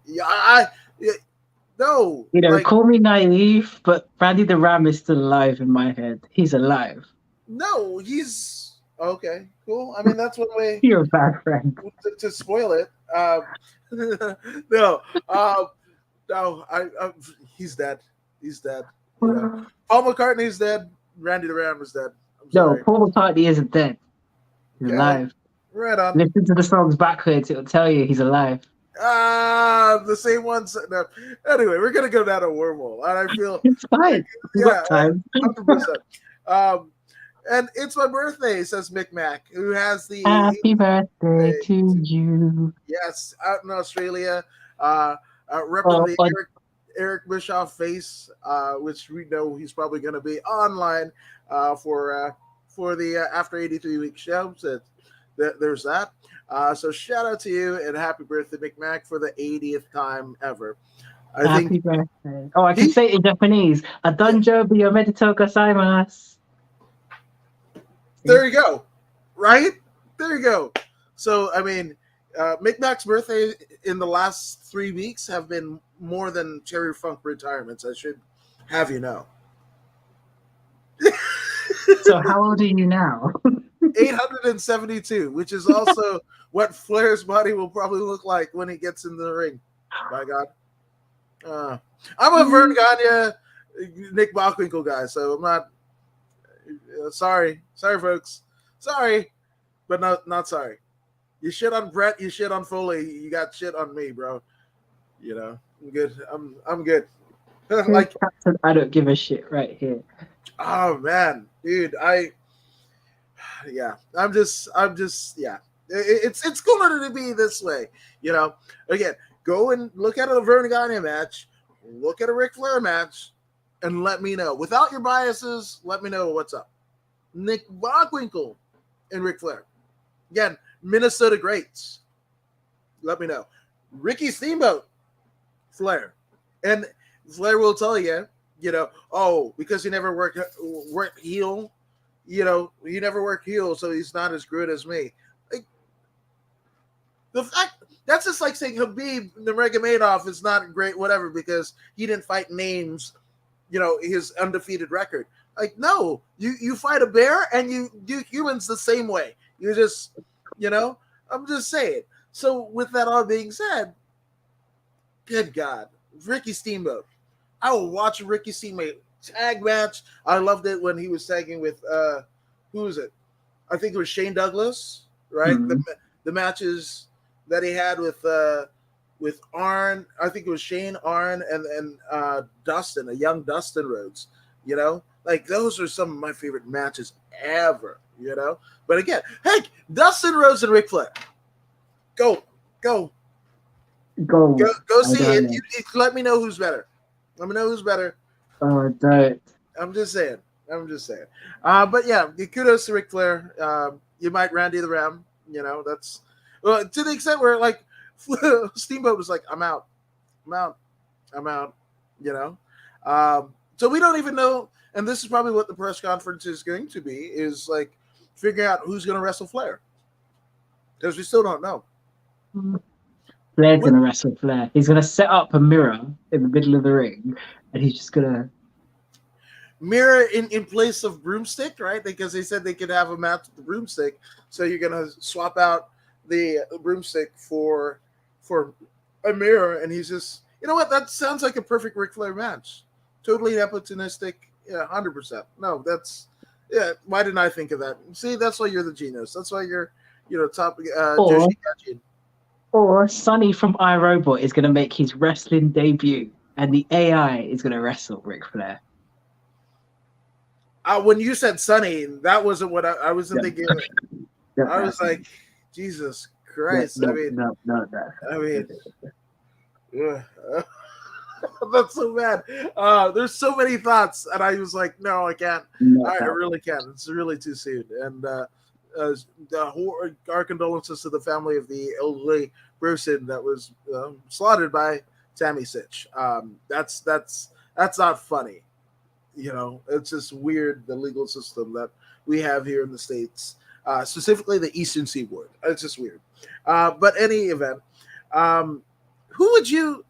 no, like, Call me naive, but Randy the Ram is still alive in my head. He's alive. no, he's okay, cool. I mean, that's one way You're a bad friend. to spoil it. No, no, he's dead. He's dead. Paul McCartney's dead. Randy the Ram is dead. I'm sorry. No, Paul McCartney isn't dead. He's alive. Right on. Listen to the songs backwards; it'll tell you he's alive. The same ones. No. Anyway, we're gonna go down a wormhole, and I feel It's fine. We've got time. 100%. And it's my birthday, says Mick Mac, who has the Happy birthday to you. Yes, out in Australia, repping the Eric Bischoff face, which we know he's probably going to be online for the After 83 Week show. So there's that. So shout out to you and happy birthday, Mick Mac, for the 80th time ever. Happy birthday. Oh, I can say it in Japanese. Adonjo biomedito gozaimasu. There you go. Right? There you go. So, I mean, Mick Mac's birthday in the last 3 weeks have been more than Cherry Funk retirements, I should have you know. So how old are you now? 872, which is also what Flair's body will probably look like when he gets in the ring. By God. I'm a Vern Gagne, Nick Bockwinkel guy, so I'm not... sorry, folks. Sorry, but not sorry. You shit on Brett, you shit on Foley, you got shit on me, bro. I'm good. I'm good. Like I don't give a shit right here. Oh man, dude, I'm just yeah. It's cooler to be this way, Again, go and look at a Vern Gagne match, look at a Ric Flair match, and let me know. Without your biases, let me know what's up. Nick Bockwinkel and Ric Flair. Again, Minnesota greats. Let me know. Ricky Steamboat, Flair. And Flair will tell you, because he never worked heel, he never worked heel, so he's not as good as me. Like, the fact that's just like saying Habib Nurmagomedov is not great, whatever, because he didn't fight names, his undefeated record. Like, no, you fight a bear and you do humans the same way. You just, I'm just saying. So with that all being said, good God, Ricky Steamboat. I will watch a Ricky Steamboat tag match. I loved it when he was tagging with, who was it? I think it was Shane Douglas, right? Mm-hmm. The matches that he had with Arn. I think it was Shane, Arn, and Dustin, a young Dustin Rhodes. Like, those are some of my favorite matches ever, But again, heck, Dustin Rhodes and Ric Flair. Go see it. You let me know who's better. Let me know who's better. Oh, don't. I'm just saying. But yeah, kudos to Ric Flair. You might Randy the Ram. That's to the extent where, like, Steamboat was like, I'm out. So we don't even know. And this is probably what the press conference is going to be, is like figuring out who's going to wrestle Flair. Because we still don't know. Flair's going to wrestle Flair. He's going to set up a mirror in the middle of the ring, and he's just going to... Mirror in place of broomstick, right? Because they said they could have a match with the broomstick. So you're going to swap out the broomstick for a mirror, and he's just... You know what? That sounds like a perfect Ric Flair match. Totally opportunistic. Yeah, 100%. No, that's Yeah, why didn't I think of that? See, that's why you're the genius. That's why you're, top Or Joshi Gaijin. or Sonny from Irobot is going to make his wrestling debut, and the AI is going to wrestle Ric Flair. When you said Sunny, that wasn't what I wasn't No, thinking. no, I was like, Jesus Christ. no, no, no, no. I mean, ugh. That's so bad. There's so many thoughts, and I was like, no, I can't. Not I that. really can't. It's really too soon. And our condolences to the family of the elderly person that was slaughtered by Tammy Sitch. That's not funny. It's just weird, the legal system that we have here in the States, specifically the Eastern Seaboard. It's just weird. But any event, who would you?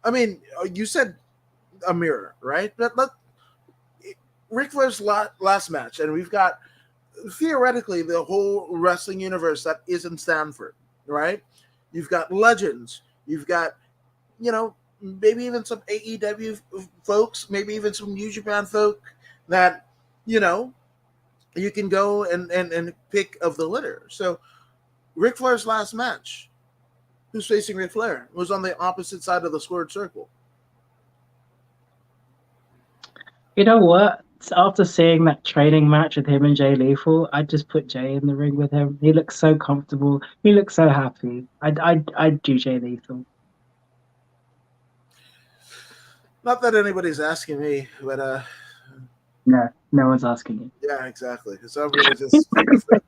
I mean, you said a mirror, right? Let Ric Flair's last match, and we've got theoretically the whole wrestling universe that isn't Stanford, right? You've got legends. You've got, maybe even some AEW folks, maybe even some New Japan folk that, you can go and pick of the litter. So Ric Flair's last match, who's facing Ric Flair, was on the opposite side of the squared circle. You know what? After seeing that training match with him and Jay Lethal, I'd just put Jay in the ring with him. He looks so comfortable. He looks so happy. I'd do Jay Lethal. Not that anybody's asking me, but No, no one's asking you. yeah, exactly. So I'm gonna just plead the fifth.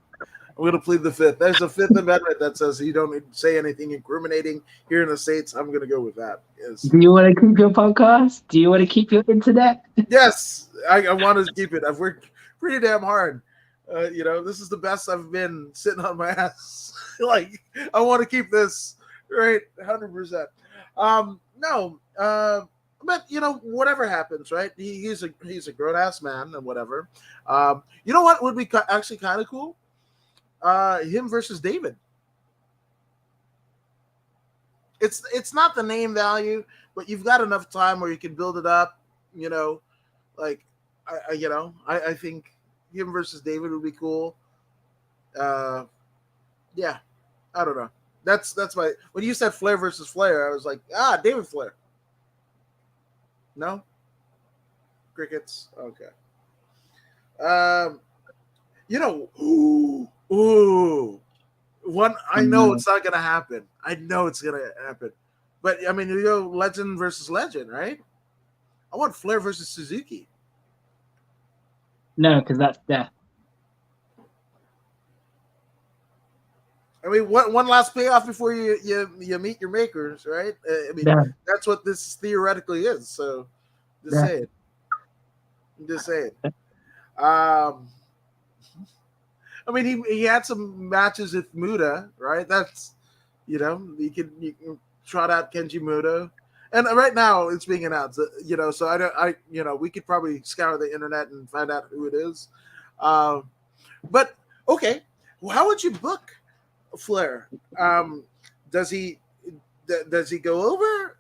I'm gonna plead the fifth. There's a Fifth Amendment that says you don't say anything incriminating here in the States. I'm gonna go with that. Yes. Do you want to keep your podcast? Do you want to keep your internet? Yes, I want to keep it. I've worked pretty damn hard. This is the best I've been sitting on my ass. Like, I want to keep this right, 100%. No, but whatever happens, right? He's a grown ass man and whatever. You know what would be actually kind of cool? Him versus David. It's not the name value, but you've got enough time where you can build it up. Like I think him versus David would be cool. Yeah, I don't know. That's my when you said Flair versus Flair, I was like, David Flair. No, crickets. Okay. One. I know it's not gonna happen. I know it's gonna happen, but I mean, legend versus legend, right? I want Flair versus Suzuki. No, because that's death. I mean, one last payoff before you meet your makers, right? I mean, that's what this theoretically is. So, just say it. I mean, he had some matches with Muda, right? That's you can trot out Kenji Muda, and right now it's being announced. So we could probably scour the internet and find out who it is. But okay, well, how would you book Flair? Does he go over,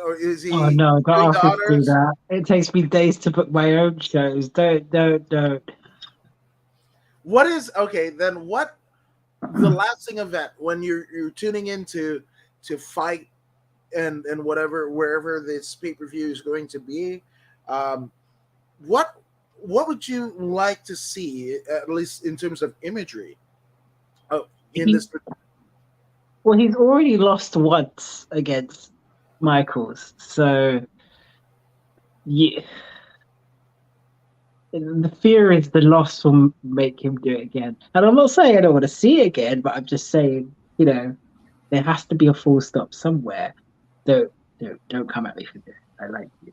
or is he? Oh no, don't ask me to do that. It takes me days to book my own shows. Don't. What is okay? Then what? The lasting event when you're tuning into to fight and wherever this pay-per-view is going to be, what would you like to see, at least in terms of imagery, this? Well, he's already lost once against Michaels, so yeah. The fear is the loss will make him do it again. And I'm not saying I don't want to see it again, but I'm just saying, there has to be a full stop somewhere. Don't come at me for this. I like you.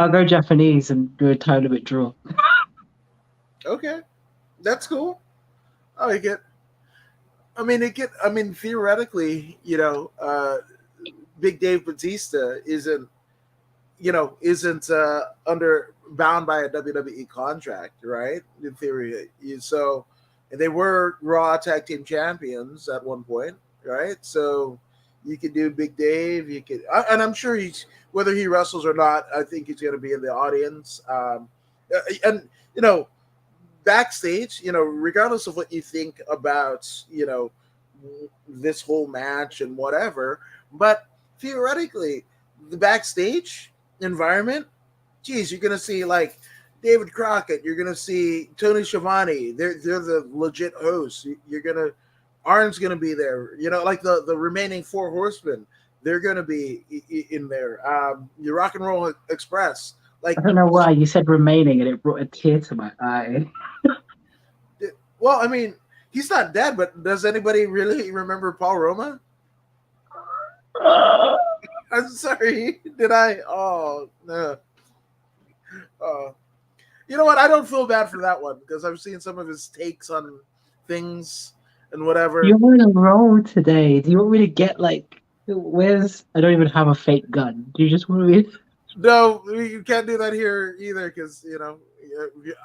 I'll go Japanese and do a tournament draw. Okay, that's cool. I like it. I mean, theoretically, Big Dave Batista isn't under bound by a WWE contract, right? In theory, and they were Raw Tag Team Champions at one point, right? So You could do Big Dave. You could, and I'm sure he's whether he wrestles or not. I think he's going to be in the audience. And you know, backstage, regardless of what you think about, this whole match and whatever, but theoretically, the backstage environment, geez, you're gonna see like David Crockett, you're gonna see Tony Schiavone. They're the legit hosts. You're gonna Arn's gonna be there. Like the remaining four horsemen, they're gonna be in there. The Rock and Roll Express. Like, I don't know why you said remaining, and it brought a tear to my eye. well, I mean, he's not dead, but does anybody really remember Paul Roma? I'm sorry. Did I? Oh, no. You know what? I don't feel bad for that one because I've seen some of his takes on things and whatever. You're on a roll today. Do you want me to get like? Where's? I don't even have a fake gun. Do you just want me? No, you can't do that here either because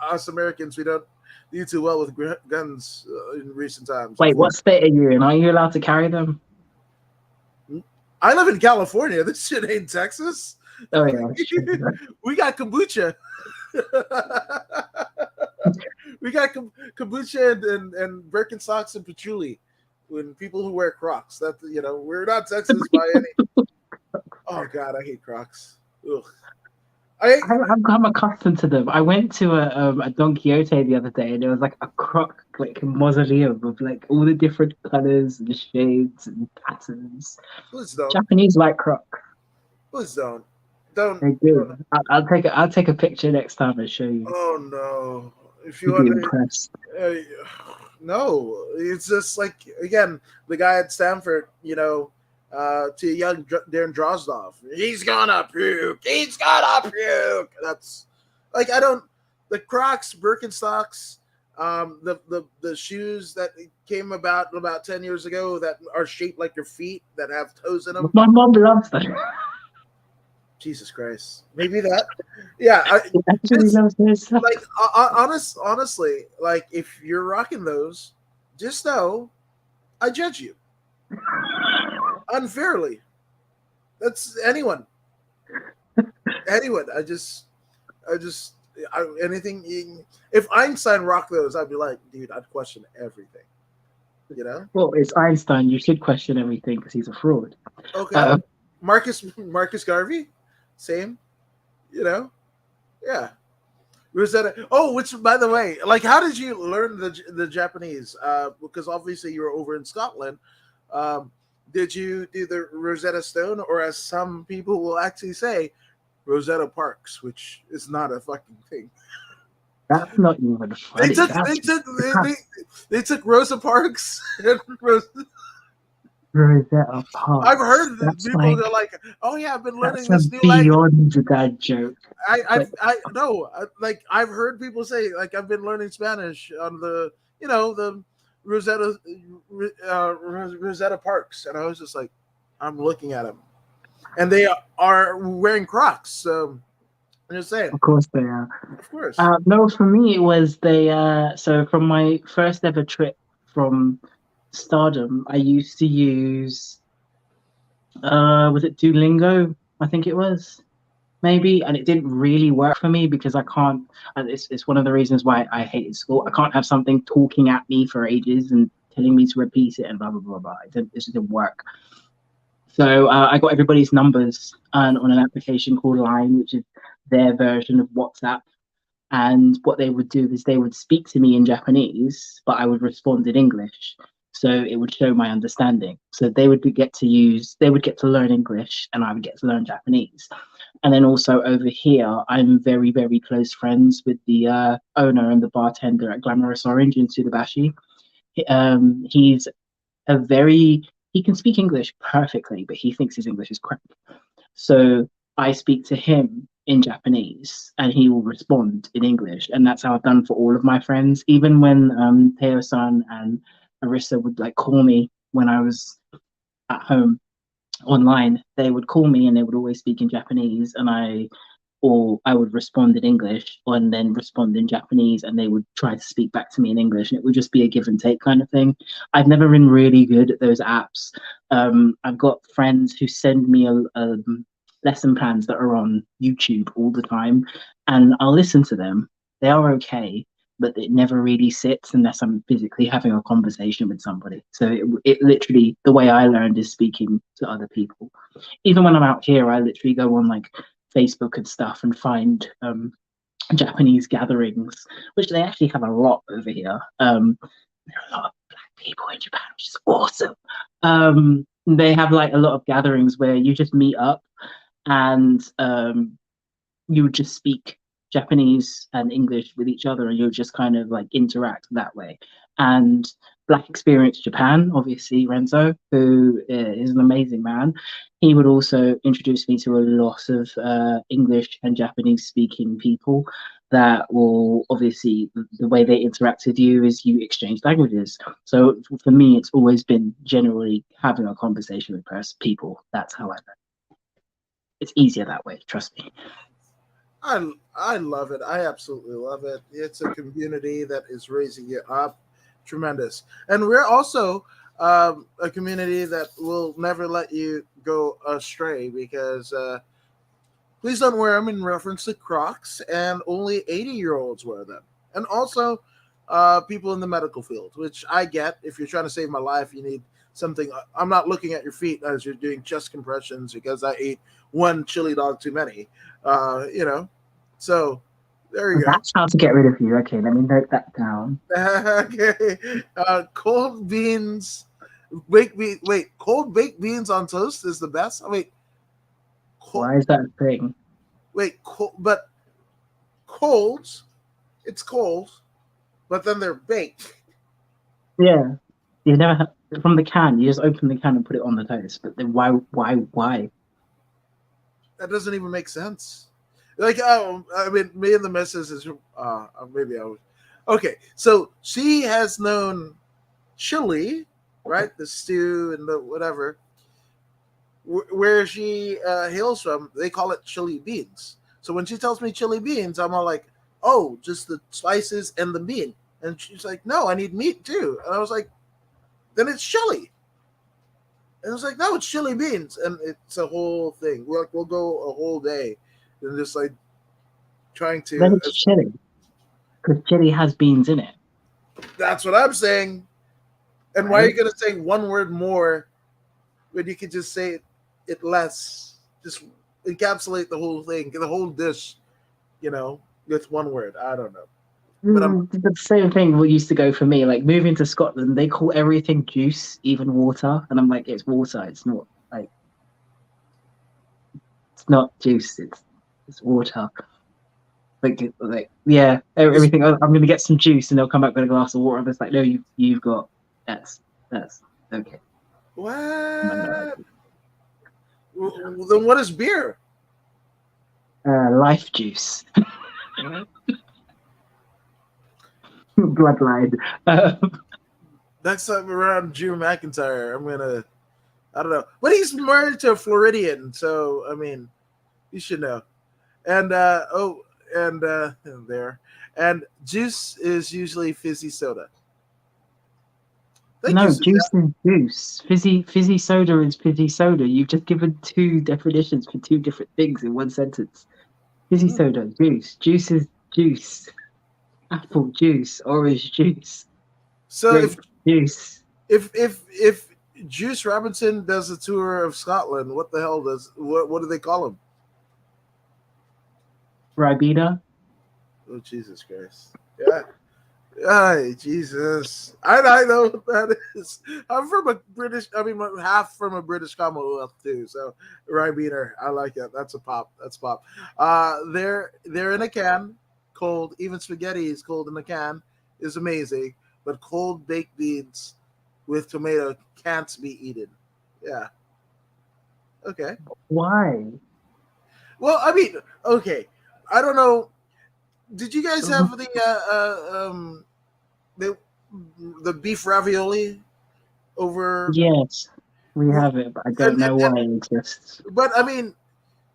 us Americans, we don't do too well with guns in recent times. Wait, what state are you in? Are you allowed to carry them? I live in California. This shit ain't Texas. Oh yeah, we got kombucha. We got kombucha and Birkenstocks and patchouli. When people who wear Crocs, that we're not Texas by any. Oh God, I hate Crocs. Ugh. I'm accustomed to them. I went to a Don Quixote the other day, and there was like a croc like mausoleum of like all the different colors and shades and patterns. Please don't. Japanese like croc. Please don't. Don't. They do. I'll take a picture next time and show you. Oh no! If you You'll want be impressed. No, it's just like again the guy at Stanford. To young Darren Drozdov. He's gonna puke. He's gonna puke. That's like the Crocs, Birkenstocks, the shoes that came about 10 years ago that are shaped like your feet that have toes in them. My mom loves them. Jesus Christ. Maybe that. Yeah. Like honestly, like if you're rocking those, just know I judge you. Unfairly. That's anyone. Anyone. Anything. If Einstein rocked those, I'd be like, dude, I'd question everything. Well, it's Einstein. You should question everything because he's a fraud. Okay. Marcus Garvey, same. Yeah. Rosetta. Oh, which by the way, like, how did you learn the Japanese? Because obviously you were over in Scotland. Did you do the Rosetta Stone, or as some people will actually say, Rosetta Parks, which is not a fucking thing? That's not even funny. They took Rosa Parks and Rosetta Parks. I've heard that people are like, "Oh yeah, I've been learning this new language." Beyond that joke. I've heard people say like I've been learning Spanish on the the Rosetta Parks, and I was just like, I'm looking at them, and they are wearing Crocs. So I'm just saying. Of course they are. Of course. No, for me it was so from my first ever trip from Stardom, I used to use was it Duolingo? I think it was. Maybe, and it didn't really work for me because I can't. It's one of the reasons why I hated school. I can't have something talking at me for ages and telling me to repeat it and blah blah blah blah. It just didn't work. So I got everybody's numbers on an application called Line, which is their version of WhatsApp. And what they would do is they would speak to me in Japanese, but I would respond in English. So it would show my understanding. So they would get to learn English, and I would get to learn Japanese. And then also over here, I'm very, very close friends with the owner and the bartender at Glamorous Orange in Sudabashi. He's he can speak English perfectly, but he thinks his English is crap. So I speak to him in Japanese, and he will respond in English. And that's how I've done for all of my friends. Even when Teo-san and Arisa would like call me when I was at home online, they would call me and they would always speak in Japanese, and I would respond in English and then respond in Japanese, and they would try to speak back to me in English, and it would just be a give and take kind of thing. I've never been really good at those apps, I've got friends who send me lesson plans that are on YouTube all the time, and I'll listen to them. They are okay, but it never really sits unless I'm physically having a conversation with somebody. So it literally, the way I learned is speaking to other people. Even when I'm out here, I literally go on like Facebook and stuff and find Japanese gatherings, which they actually have a lot over here. There are a lot of black people in Japan, which is awesome. They have like a lot of gatherings where you just meet up and you would just speak Japanese and English with each other, and you'll just kind of like interact that way. And Black Experience Japan, obviously Renzo, who is an amazing man, he would also introduce me to a lot of English and Japanese speaking people that will obviously the way they interact with you is you exchange languages. So for me, it's always been generally having a conversation with people. That's how I learn. It's easier that way, trust me. I love it. I absolutely love it. It's a community that is raising you up. Tremendous. And we're also a community that will never let you go astray because please don't wear them in reference to Crocs, and only 80-year-olds wear them. And also people in the medical field, which I get. If you're trying to save my life, you need something. I'm not looking at your feet as you're doing chest compressions because I ate one chili dog too many. So there you go. That's how to get rid of you. Okay, let me note that down. Okay. Cold beans, cold baked beans on toast is the best. Oh, wait, why is that a thing? Wait, but colds, it's cold, but then they're baked. Yeah, you never have, from the can. You just open the can and put it on the toast. But then why? That doesn't even make sense. Like, oh, I mean, me and the missus is maybe I was okay. So she has known chili, right? The stew and the whatever. Where she hails from, they call it chili beans. So when she tells me chili beans, I'm all like, oh, just the spices and the bean. And she's like, no, I need meat too. And I was like, then it's chili. And I was like, no, it's chili beans. And it's a whole thing. We'll go a whole day and just like trying to. Then it's chili. Because chili has beans in it. That's what I'm saying. And why are you going to say one word more when you could just say it less? Just encapsulate the whole thing, the whole dish, with one word. I don't know. But the same thing used to go for me. Like moving to Scotland, they call everything juice, even water, and I'm like, it's water. It's not like it's not juice. It's water. Like yeah, everything. I'm gonna get some juice, and they'll come back with a glass of water. And it's like, no, you've got that's okay. What? Well, then what is beer? Life juice. Bloodline. Next time around Drew McIntyre, I don't know. But he's married to a Floridian, so I mean, you should know. And and juice is usually fizzy soda. No, juice is juice. Fizzy soda is fizzy soda. You've just given two definitions for two different things in one sentence. Fizzy soda, juice. Juice is juice. Apple juice, orange juice. So if Juice Robinson does a tour of Scotland, what the hell what do they call him? Ribena. Oh Jesus Christ! Yeah. Ay, Jesus. I know what that is. I'm from a British, half from a British Commonwealth too. So Ribena, I like it. That's pop. They're in a can, cold. Even spaghetti is cold in a can. Is amazing. But cold baked beans with tomato can't be eaten. Yeah. Okay. Why? Well, okay. I don't know. Did you guys have the beef ravioli over? Yes, we have it, but I don't know why it exists. But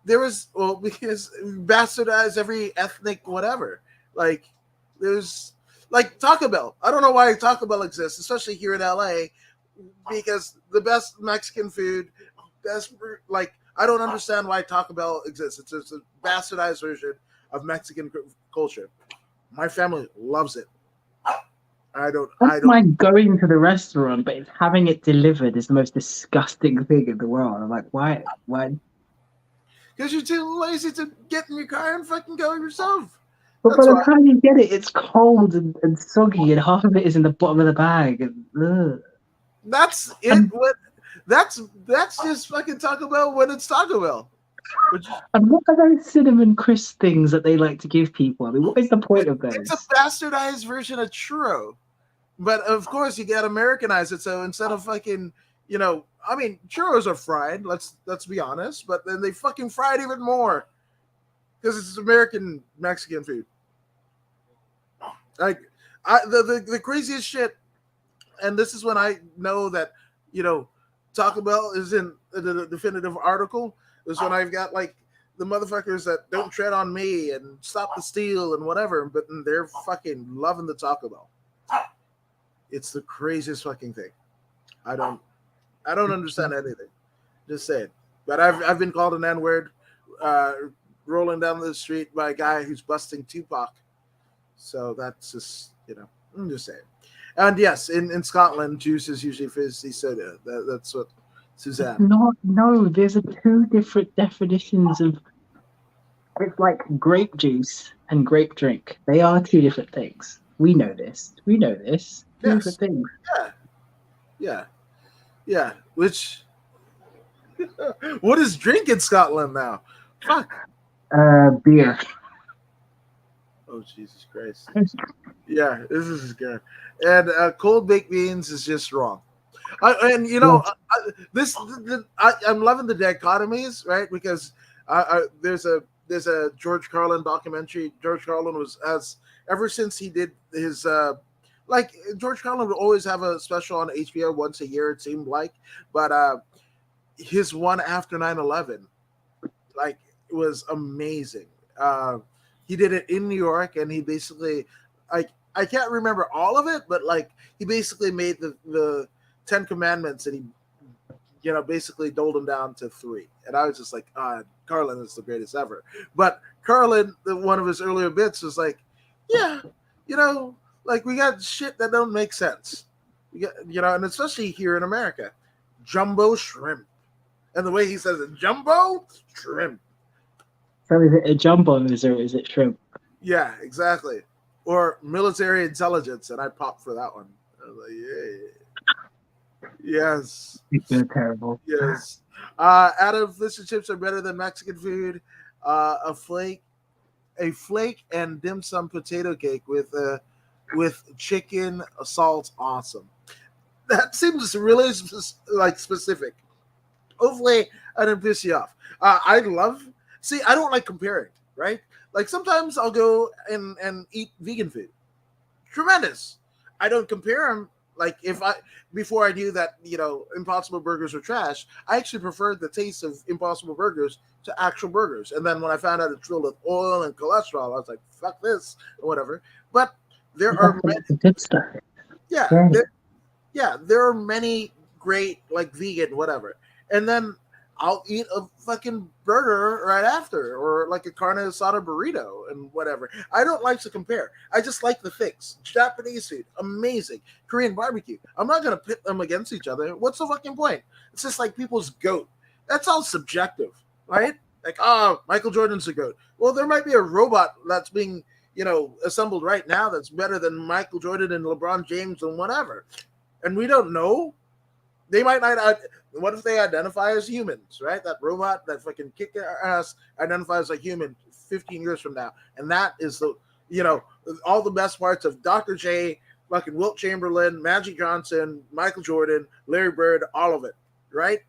there was because bastardize every ethnic whatever. Like there's like Taco Bell. I don't know why Taco Bell exists, especially here in LA. because the best Mexican food, best like I don't understand why Taco Bell exists. It's a bastardized version of Mexican culture. My family loves it. I don't. I I don't don't. mind going to the restaurant, but having it delivered is the most disgusting thing in the world. I'm like, why? Why? Because you're too lazy to get in your car and fucking go yourself. But by That's the why. time you get it, it's cold and soggy, and half of it is in the bottom of the bag. And, ugh. That's it. and What? That's just fucking Taco Bell when it's Taco Bell. Which and what are those cinnamon crisp things that they like to give people? I mean, what is the point of it's a those? bastardized version of churro. But of course, you got to Americanize it. So instead of fucking, I mean, churros are fried. Let's be honest. But then they fucking fry it even more because it's American Mexican food. Like, the craziest shit, and this is when I know that Taco Bell is in the definitive article. Is when I've got like the motherfuckers that don't tread on me and stop the steal and whatever, but they're fucking loving the Taco Bell. It's the craziest fucking thing. I don't understand anything. Just saying. But I've been called an N word, rolling down the street by a guy who's busting Tupac. So that's just I'm just saying. And yes, in Scotland, juice is usually fizzy soda. That's what It's Suzanne. not. No, there's two different definitions of. It's like grape juice and grape drink. They are two different things. We know this. We know this. Two different Yes. things. Yeah. Yeah. Yeah. Which what is drink in Scotland now? Fuck. Beer. Oh Jesus Christ. Yeah, this is good. And cold baked beans is just wrong. Yes. I'm loving the dichotomies, right? Because there's a George Carlin documentary. George Carlin has ever since he did his like George Carlin would always have a special on HBO once a year. It seemed like, but his one after 9/11, like, it was amazing. He did it in New York, and he basically, like, I can't remember all of it, but like he basically made the Ten Commandments, and he basically doled them down to 3. And I was just like, Carlin is the greatest ever. But Carlin, one of his earlier bits was like, yeah, like we got shit that don't make sense. We got, and especially here in America, jumbo shrimp. And the way he says it, jumbo shrimp. So is it a jumbo or is it shrimp? Yeah, exactly. Or military intelligence, and I popped for that one. I was like, yeah. Yes. They're terrible. Yes. Adam, fish and chips are better than Mexican food. A flake and dim sum potato cake with chicken salt, awesome. That seems really specific. Hopefully, I didn't piss you off. I love. See, I don't like comparing, right? Like sometimes I'll go and eat vegan food. Tremendous. I don't compare them. Like if I before I knew that Impossible Burgers were trash, I actually preferred the taste of Impossible Burgers to actual burgers. And then when I found out it's filled with oil and cholesterol, I was like, "Fuck this," or whatever. But there are many, The good stuff. yeah, Yeah. there are many great like vegan whatever. And then I'll eat a fucking burger right after, or like a carne asada burrito and whatever. I don't like to compare. I just like the things. Japanese food, amazing. Korean barbecue. I'm not gonna pit them against each other. What's the fucking point? It's just like people's goat. That's all subjective, right? Like, Michael Jordan's a goat. Well, there might be a robot that's being, assembled right now that's better than Michael Jordan and LeBron James and whatever. And we don't know. They might not. What if they identify as humans, right? That robot that fucking kicked their ass identifies as a human 15 years from now. And that is all the best parts of Dr. J, fucking Wilt Chamberlain, Magic Johnson, Michael Jordan, Larry Bird, all of it, right?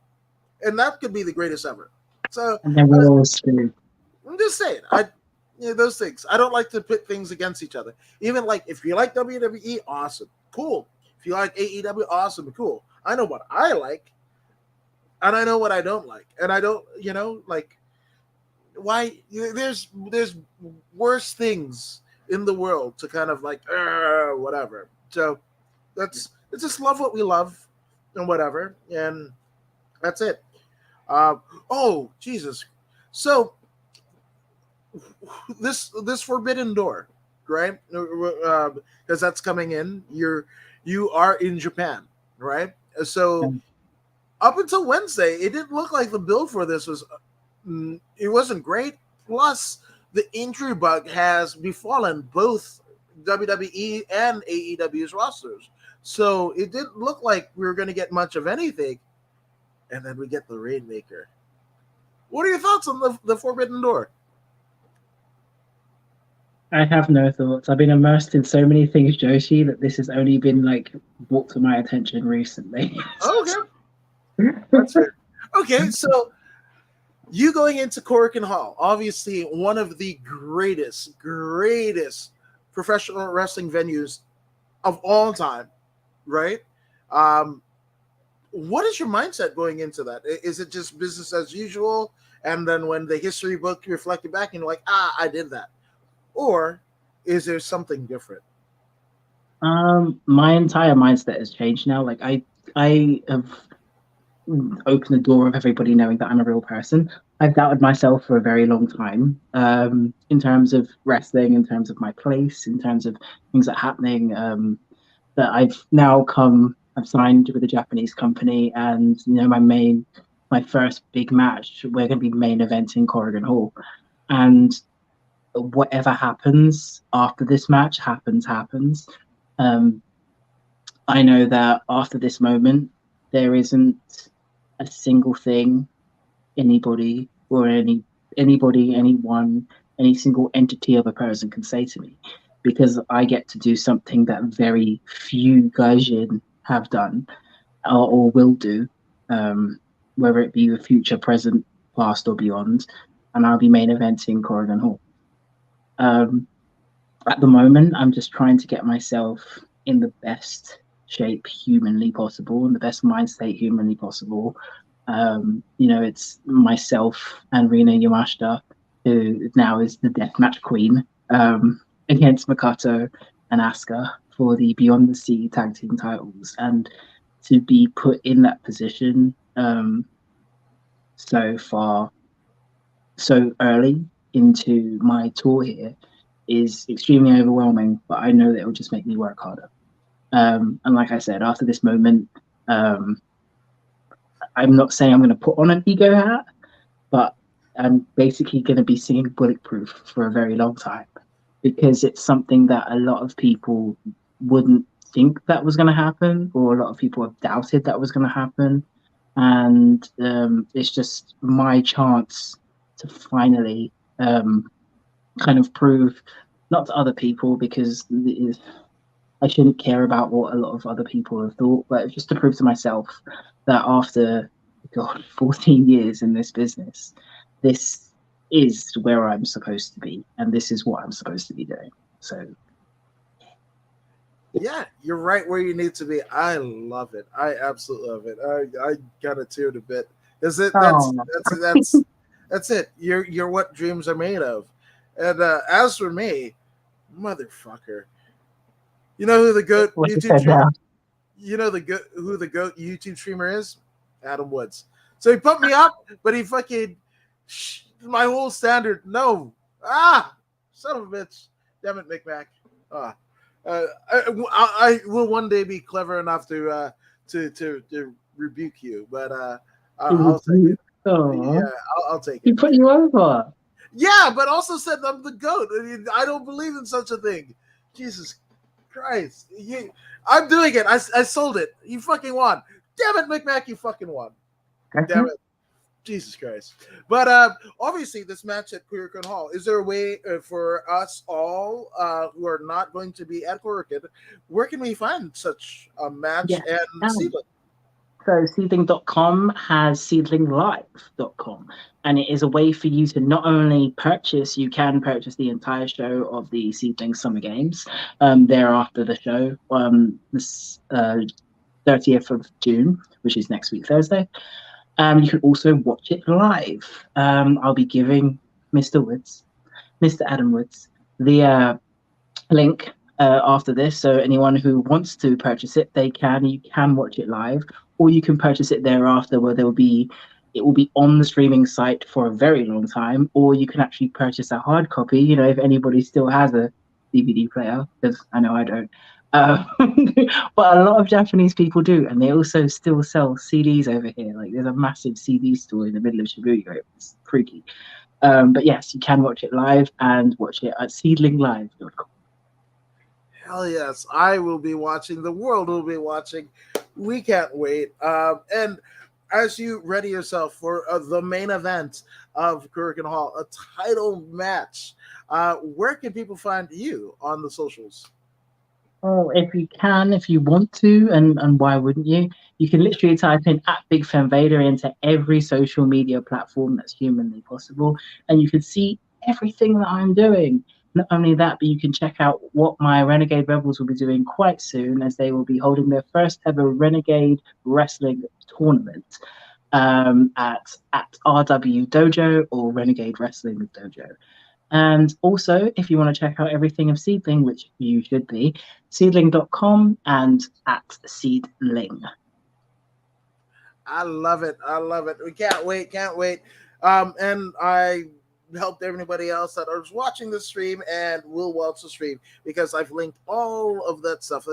And that could be the greatest ever. So And then we're all screwed. I'm just saying, those things. I don't like to pit things against each other. Even like if you like WWE, awesome, cool. If you like AEW, awesome, cool. I know what I like, and I know what I don't like, and I don't, like why there's worse things in the world to kind of like whatever. So let's just love what we love, and whatever, and that's it. Uh, oh Jesus! So this Forbidden Door, right? Because that's coming in. You are in Japan, right? So Um, up until Wednesday, it didn't look like the build for this was. It wasn't great. Plus, the injury bug has befallen both WWE and AEW's rosters. So it didn't look like we were going to get much of anything. And then we get the Rainmaker. What are your thoughts on the Forbidden Door? I have no thoughts. I've been immersed in so many things, Joshi, that this has only been like brought to my attention recently. Okay, that's fair. Okay, so you going into Korakuen Hall, obviously one of the greatest professional wrestling venues of all time, right? Um, what is your mindset going into that? Is it just business as usual? And then when the history book reflected back, and you're like, I did that. Or is there something different? My entire mindset has changed now. Like I have opened the door of everybody knowing that I'm a real person. I've doubted myself for a very long time, in terms of wrestling, in terms of my place, in terms of things that are happening. That I've now come. I've signed with a Japanese company, and my first big match, we're going to be main eventing Corrigan Hall, and whatever happens after this match happens. Um, I know that after this moment, there isn't a single thing anybody or anybody, anyone, any single entity of a person can say to me, because I get to do something that very few Gaijin have done, or will do, um, whether it be the future, present, past, or beyond, and I'll be main eventing Corrigan Hall. Um, at the moment, I'm just trying to get myself in the best shape humanly possible, in the best mind state humanly possible. It's myself and Rina Yamashita, who now is the deathmatch queen, against Makoto and Asuka for the Beyond the Sea tag team titles. And to be put in that position, so far, so early into my tour here, is extremely overwhelming, but I know that it will just make me work harder. And like I said, after this moment, um, I'm not saying I'm going to put on an ego hat, but I'm basically going to be singing Bulletproof for a very long time, because it's something that a lot of people wouldn't think that was going to happen, or a lot of people have doubted that was going to happen. And it's just my chance to finally, kind of prove, not to other people, because I shouldn't care about what a lot of other people have thought, but just to prove to myself that after, God, 14 years in this business, this is where I'm supposed to be, and this is what I'm supposed to be doing. So, Yeah, you're right where you need to be. I love it. I absolutely love it. I got a tear a bit. Is it? oh, That's it. You're what dreams are made of. And as for me, motherfucker, you know who the goat what you YouTube said streamer? now. You know who the goat YouTube streamer is? Adam Woods. So he put me up, but he fucking my whole standard. No, son of a bitch. Damn it, McMac. Ah. I will one day be clever enough to rebuke you, but I'll take it. Yeah, Oh, I'll take he it. put you over. Yeah, but also said I'm the goat. I don't believe in such a thing. Jesus Christ, I'm doing it. I sold it. You fucking won. Damn it, McMac, you fucking won. Damn it. Jesus Christ. But obviously, this match at Korakuen Hall, is there a way for us all who are not going to be at Korakuen, where can we find such a match Yeah. and see it? So seedling.com has seedlinglive.com, and it is a way for you to not only purchase, you can purchase the entire show of the Seedling Summer Games thereafter the show, this 30th of June, which is next week, Thursday. You can also watch it live. I'll be giving Mr. Adam Woods, the link after this. So anyone who wants to purchase it, you can watch it live, or you can purchase it thereafter, where it will be on the streaming site for a very long time, or you can actually purchase a hard copy. If anybody still has a DVD player, because I know I don't. Um, but a lot of Japanese people do, and they also still sell CDs over here. Like there's a massive CD store in the middle of Shibuya. It's freaky. But yes, you can watch it live and watch it at SEAdLING.com. Hell yes, I will be watching. The world will be watching. We can't wait. And as you ready yourself for the main event of Kurikan Hall, a title match, where can people find you on the socials? Oh, if you can, if you want to, and why wouldn't you? You can literally type in at BigFemVader into every social media platform that's humanly possible, and you can see everything that I'm doing. Not only that, but you can check out what my Renegade Rebels will be doing quite soon, as they will be holding their first ever Renegade Wrestling tournament at RW Dojo or Renegade Wrestling Dojo. And also, if you want to check out everything of SEAdLINNG, which you should be, SEAdLINNG.com and at SEAdLINNG. I love it. I love it. We can't wait. Can't wait. And I helped everybody else that is watching the stream and will watch the stream because I've linked all of that stuff.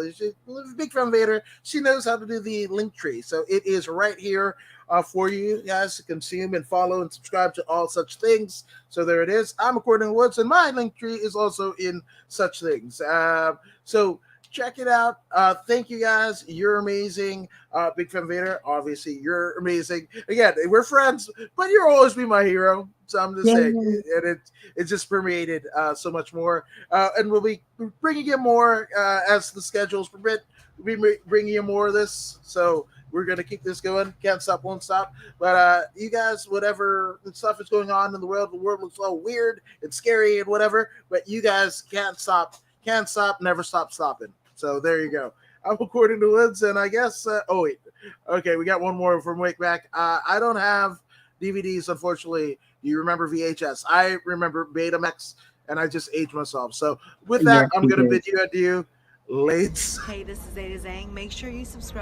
Big Fem Vader, she knows how to do the link tree. So it is right here for you guys to consume and follow and subscribe to all such things. So there it is. I'm According Woods, and my link tree is also in such things. So check it out. Thank you guys. You're amazing. Big Fem Vader, obviously, you're amazing. Again, we're friends, but you'll always be my hero. So I'm just saying, and it just permeated so much more. And we'll be bringing you more as the schedules permit. We'll be bringing you more of this. So we're going to keep this going. Can't stop, won't stop. But you guys, whatever the stuff is going on in the world looks all weird and scary and whatever. But you guys can't stop, never stop stopping. So there you go. I'm According to Woods, and I guess, oh, wait. Okay, we got one more from Wake Back. I don't have DVDs, unfortunately. You remember VHS. I remember Betamax, and I just aged myself. So with that, I'm going to bid you adieu. Late. Hey, this is Zeta Zhang. Make sure you subscribe.